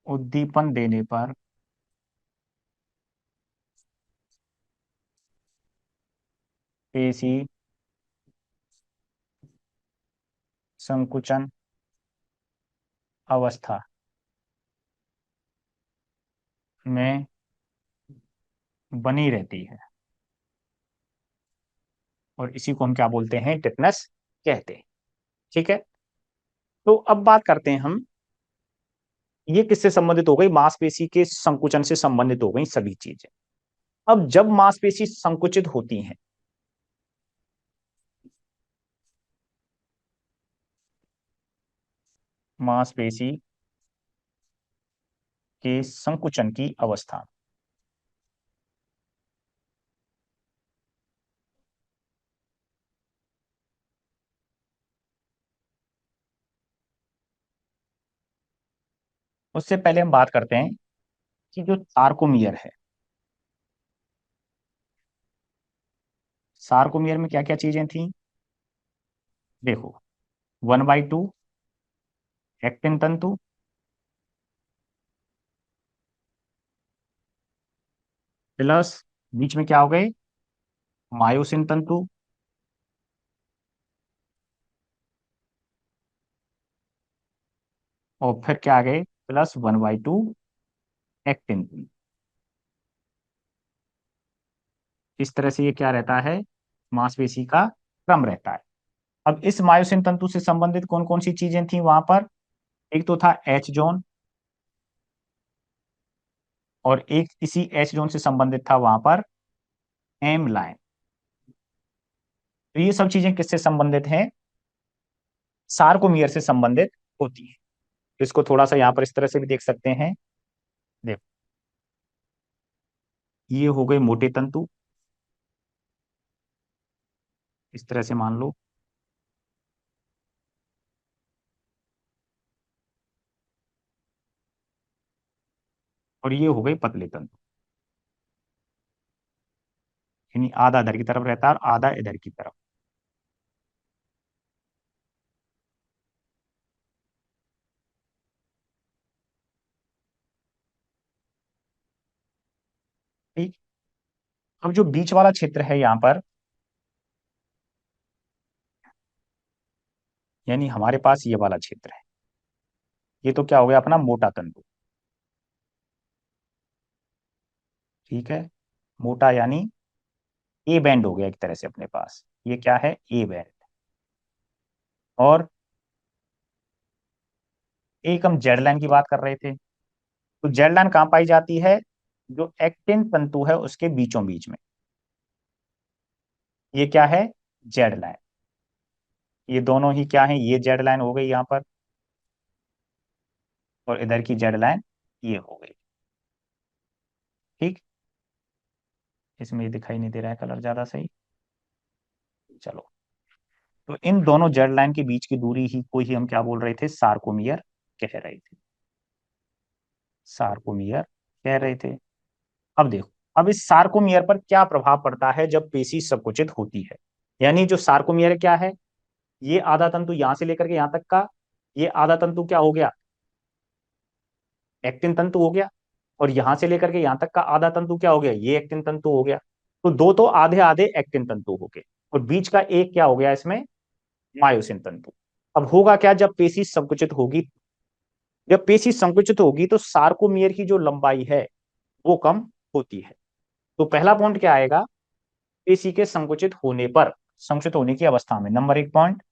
उद्दीपन देने पर पेशी संकुचन अवस्था में बनी रहती है और इसी को हम क्या बोलते हैं, टिटनस कहते हैं। ठीक है। तो अब बात करते हैं हम ये किससे संबंधित हो गई, मांसपेशी के संकुचन से संबंधित हो गई सभी चीजें। अब जब मांसपेशी संकुचित होती हैं, मांसपेशी के संकुचन की अवस्था, उससे पहले हम बात करते हैं कि जो सार्कोमियर है, सार्कोमियर में क्या क्या चीजें थी। देखो, 1/2 एक्टिन तंतु, प्लस बीच में क्या हो गए, मायोसिन तंतु, और फिर क्या आ गए, +1/2 एक्टिन तंतु। इस तरह से ये क्या रहता है, मांसपेशी का क्रम रहता है। अब इस मायोसिन तंतु से संबंधित कौन कौन सी चीजें थी वहां पर, एक तो था एच जोन, और एक इसी एच जोन से संबंधित था वहां पर एम लाइन। तो ये सब चीजें किससे संबंधित हैं, सार्कोमियर से संबंधित होती है। तो इसको थोड़ा सा यहां पर इस तरह से भी देख सकते हैं। देखो, ये हो गए मोटे तंतु, इस तरह से मान लो, और ये हो गए पतले तंतु, यानी आधा इधर की तरफ रहता है और आधा इधर की तरफ। ठीक। अब जो बीच वाला क्षेत्र है यहाँ पर, यानी हमारे पास ये वाला क्षेत्र है, ये तो क्या हो गया अपना मोटा तंतु। ठीक है, मोटा यानी ए बैंड हो गया एक तरह से अपने पास, ये क्या है, ए बैंड। और एक हम जेड लाइन की बात कर रहे थे, तो जेड लाइन कहाँ पाई जाती है, जो एक्टिन तंतु है उसके बीचों बीच में, ये क्या है, जेड लाइन। ये दोनों ही क्या है, ये जेड लाइन हो गई यहाँ पर, और इधर की जेड लाइन ये हो गई। ठीक, इसमें ये दिखाई नहीं दे रहा है कलर ज्यादा सही, चलो। तो इन दोनों जेड लाइन के बीच की दूरी ही को ही हम क्या बोल रहे थे, सार्कोमियर कह रहे थे, सार्कोमियर कह रहे थे। अब देखो, अब इस सार्कोमियर पर क्या प्रभाव पड़ता है जब पेशी संकुचित होती है। यानी जो सार्कोमियर क्या है, ये आधा तंतु यहां से लेकर के यहां तक का, ये आधा तंतु क्या हो गया, एक्टिन तंतु हो गया, और यहां से लेकर के यहां तक का आधा तंतु क्या हो गया, ये एक्टिन तंतु हो गया। तो दो तो आधे आधे एक्टिन तंतु हो गए, और बीच का एक क्या हो गया इसमें, मायोसिन तंतु। अब होगा क्या जब पेशी संकुचित होगी, जब पेशी संकुचित होगी तो सार्कोमियर की जो लंबाई है वो कम होती है। तो पहला पॉइंट क्या आएगा, पेशी के संकुचित होने पर, संकुचित होने की अवस्था में, नंबर 1 पॉइंट,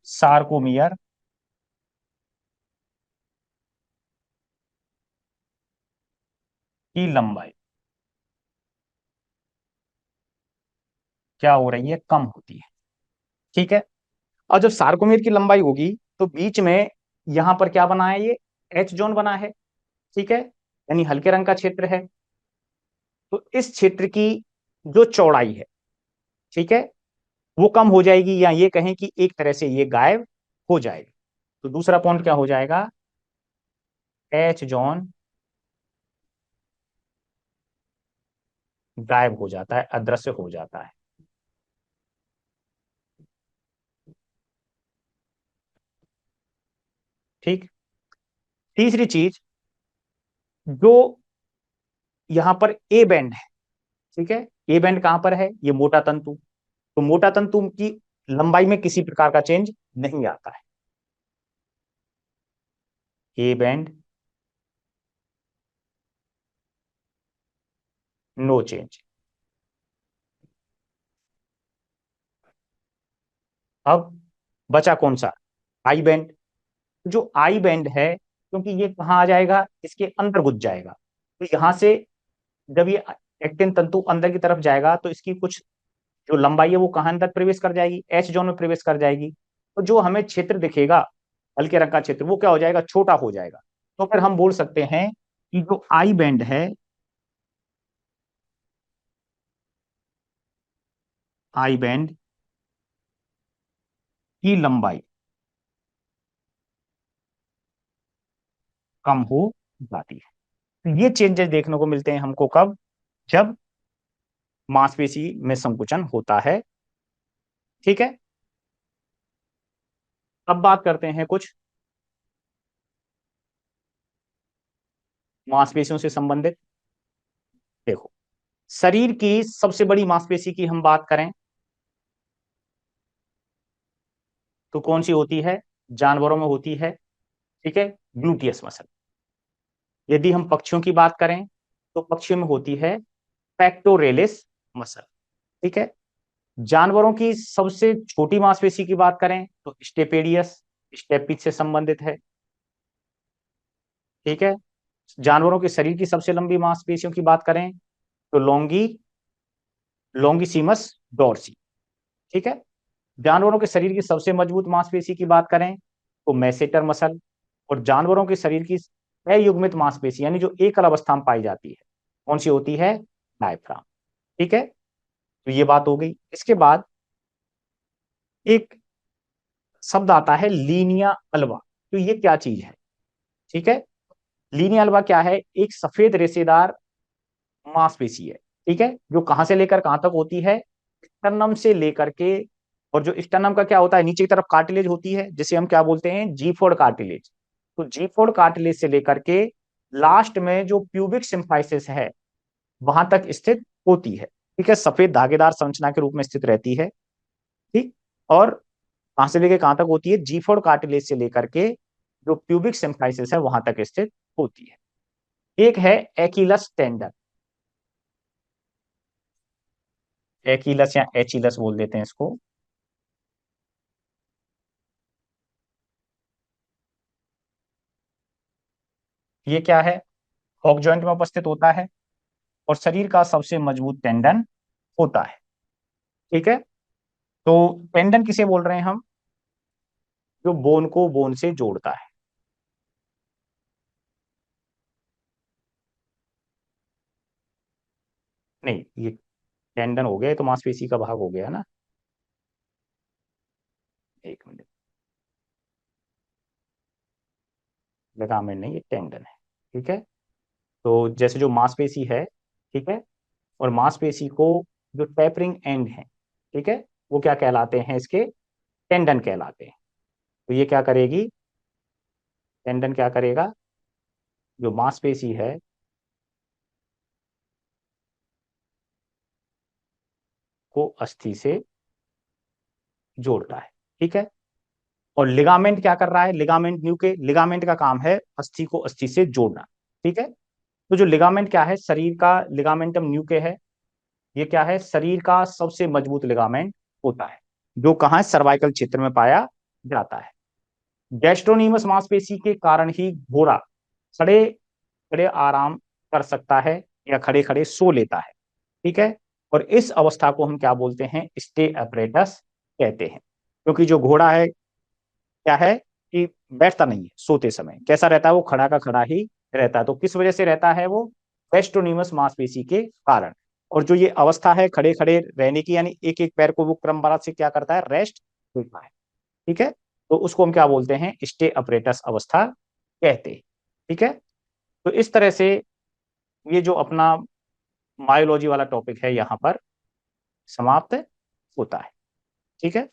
सार्कोमियर की लंबाई क्या हो रही है, कम होती है। ठीक है, और जब सार्कोमियर की लंबाई होगी तो बीच में यहां पर क्या बना है, ये एच जोन बना है। ठीक है, यानी हल्के रंग का क्षेत्र है। तो इस क्षेत्र की जो चौड़ाई है, ठीक है, वो कम हो जाएगी, या ये कहें कि एक तरह से ये गायब हो जाएगी। तो दूसरा पॉइंट क्या हो जाएगा, एच जोन गायब हो जाता है, अदृश्य हो जाता है। ठीक, तीसरी चीज, जो यहां पर ए बैंड है, ठीक है, ए बैंड कहां पर है, ये मोटा तंतु। तो मोटा तंतु की लंबाई में किसी प्रकार का चेंज नहीं आता है, ए बैंड नो चेंज। अब बचा कौन सा, आई बैंड। जो आई बैंड है, क्योंकि ये कहाँ आ जाएगा, इसके अंदर घुस जाएगा। तो यहाँ से जब ये एक्टिन तंतु अंदर की तरफ जाएगा तो इसकी कुछ जो लंबाई है वो कहाँ अंदर प्रवेश कर जाएगी, एच जोन में प्रवेश कर जाएगी। तो जो हमें क्षेत्र दिखेगा हल्के रंग का क्षेत्र, वो क्या हो जाएगा, छोटा हो जाएगा। तो फिर हम बोल सकते हैं कि जो आई बैंड है, आई बैंड की लंबाई कम हो जाती है। तो ये चेंजेस देखने को मिलते हैं हमको कब, जब मांसपेशी में संकुचन होता है। ठीक है। अब बात करते हैं कुछ मांसपेशियों से संबंधित। देखो, शरीर की सबसे बड़ी मांसपेशी की हम बात करें तो कौन सी होती है, जानवरों में होती है, ठीक है, ग्लूटियस मसल। यदि हम पक्षियों की बात करें तो पक्षियों में होती है पेक्टोरेलिस मसल। ठीक है। जानवरों की सबसे छोटी मांसपेशी की बात करें तो स्टेपेडियस, स्टेपिज से संबंधित है। ठीक है। जानवरों के शरीर की सबसे लंबी मांसपेशियों की बात करें तो लॉन्गिसिमस डॉर्सी। ठीक है। जानवरों के शरीर की सबसे मजबूत मांसपेशी की बात करें तो मैसेटर मसल। और जानवरों के शरीर की अयुग्मित मांसपेशी यानी जो एकल अवस्था में पाई जाती है, कौन सी होती है, डायफ्राम। ठीक है। तो ये बात हो गई। इसके बाद एक शब्द आता है लीनिया अल्वा। तो ये क्या चीज है, ठीक है। लीनिया अल्वा क्या है, एक सफेद रेशेदार मांसपेशी है। ठीक है। जो कहां से लेकर कहां तक होती है, स्टर्नम से लेकर के। और जो स्टर्नम का क्या होता है, नीचे की तरफ कार्टिलेज होती है जिसे हम क्या बोलते हैं, जीफोर्ड कार्टिलेज। तो जीफोर्ड कार्टिलेज से लेकर के लास्ट में जो प्यूबिक सिम्फाइसिस है वहां तक स्थित होती है। ठीक है। सफेद धागेदार संरचना के रूप में स्थित रहती है। ठीक। और कहां से लेकर कहां तक होती है, जीफोर्ड कार्टिलेज से लेकर के जो प्यूबिक सिम्फाइसिस है वहां तक स्थित होती है। एक है एकिलस टेंडन, एकिलस या एचिलस बोल देते हैं इसको। ये क्या है, हॉक जॉइंट में उपस्थित होता है और शरीर का सबसे मजबूत टेंडन होता है। ठीक है। तो टेंडन किसे बोल रहे हैं हम, जो बोन को बोन से जोड़ता है। नहीं, ये टेंडन हो गया, ये तो मांसपेशी का भाग हो गया ना। एक मिनट, लिगामेंट नहीं, ये टेंडन है। ठीक है। तो जैसे जो मांसपेशी है, ठीक है, और मांसपेशी को जो टेपरिंग एंड है, ठीक है, वो क्या कहलाते हैं, इसके टेंडन कहलाते हैं। तो ये क्या करेगी, टेंडन क्या करेगा, जो मांसपेशी है को अस्थि से जोड़ता है। ठीक है। और लिगामेंट क्या कर रहा है, लिगामेंट न्यू के, लिगामेंट का काम है अस्थि को अस्थि से जोड़ना। ठीक है। तो जो लिगामेंट क्या है, शरीर का लिगामेंटम न्यू के है, ये क्या है, शरीर का सबसे मजबूत लिगामेंट होता है, जो कहाँ है, सर्वाइकल क्षेत्र में पाया जाता है। गैस्ट्रोनीमस मांसपेशी के कारण ही घोड़ा खड़े खड़े आराम कर सकता है या खड़े खड़े सो लेता है। ठीक है। और इस अवस्था को हम क्या बोलते हैं, स्टे अपरेटस कहते हैं। क्योंकि जो घोड़ा है क्या है कि बैठता नहीं है, सोते समय कैसा रहता है, वो खड़ा का खड़ा ही रहता है। तो किस वजह से रहता है वो, गैस्ट्रोनीमस मांसपेशी के कारण। और जो ये अवस्था है खड़े खड़े रहने की, यानी एक एक पैर को वो क्रमबद्ध से क्या करता है, रेस्ट देता है। ठीक है। तो उसको हम क्या बोलते हैं, स्टे अपरेटस अवस्था कहते हैं। ठीक है। तो इस तरह से ये जो अपना मायोलॉजी वाला टॉपिक है यहाँ पर समाप्त होता है। ठीक है।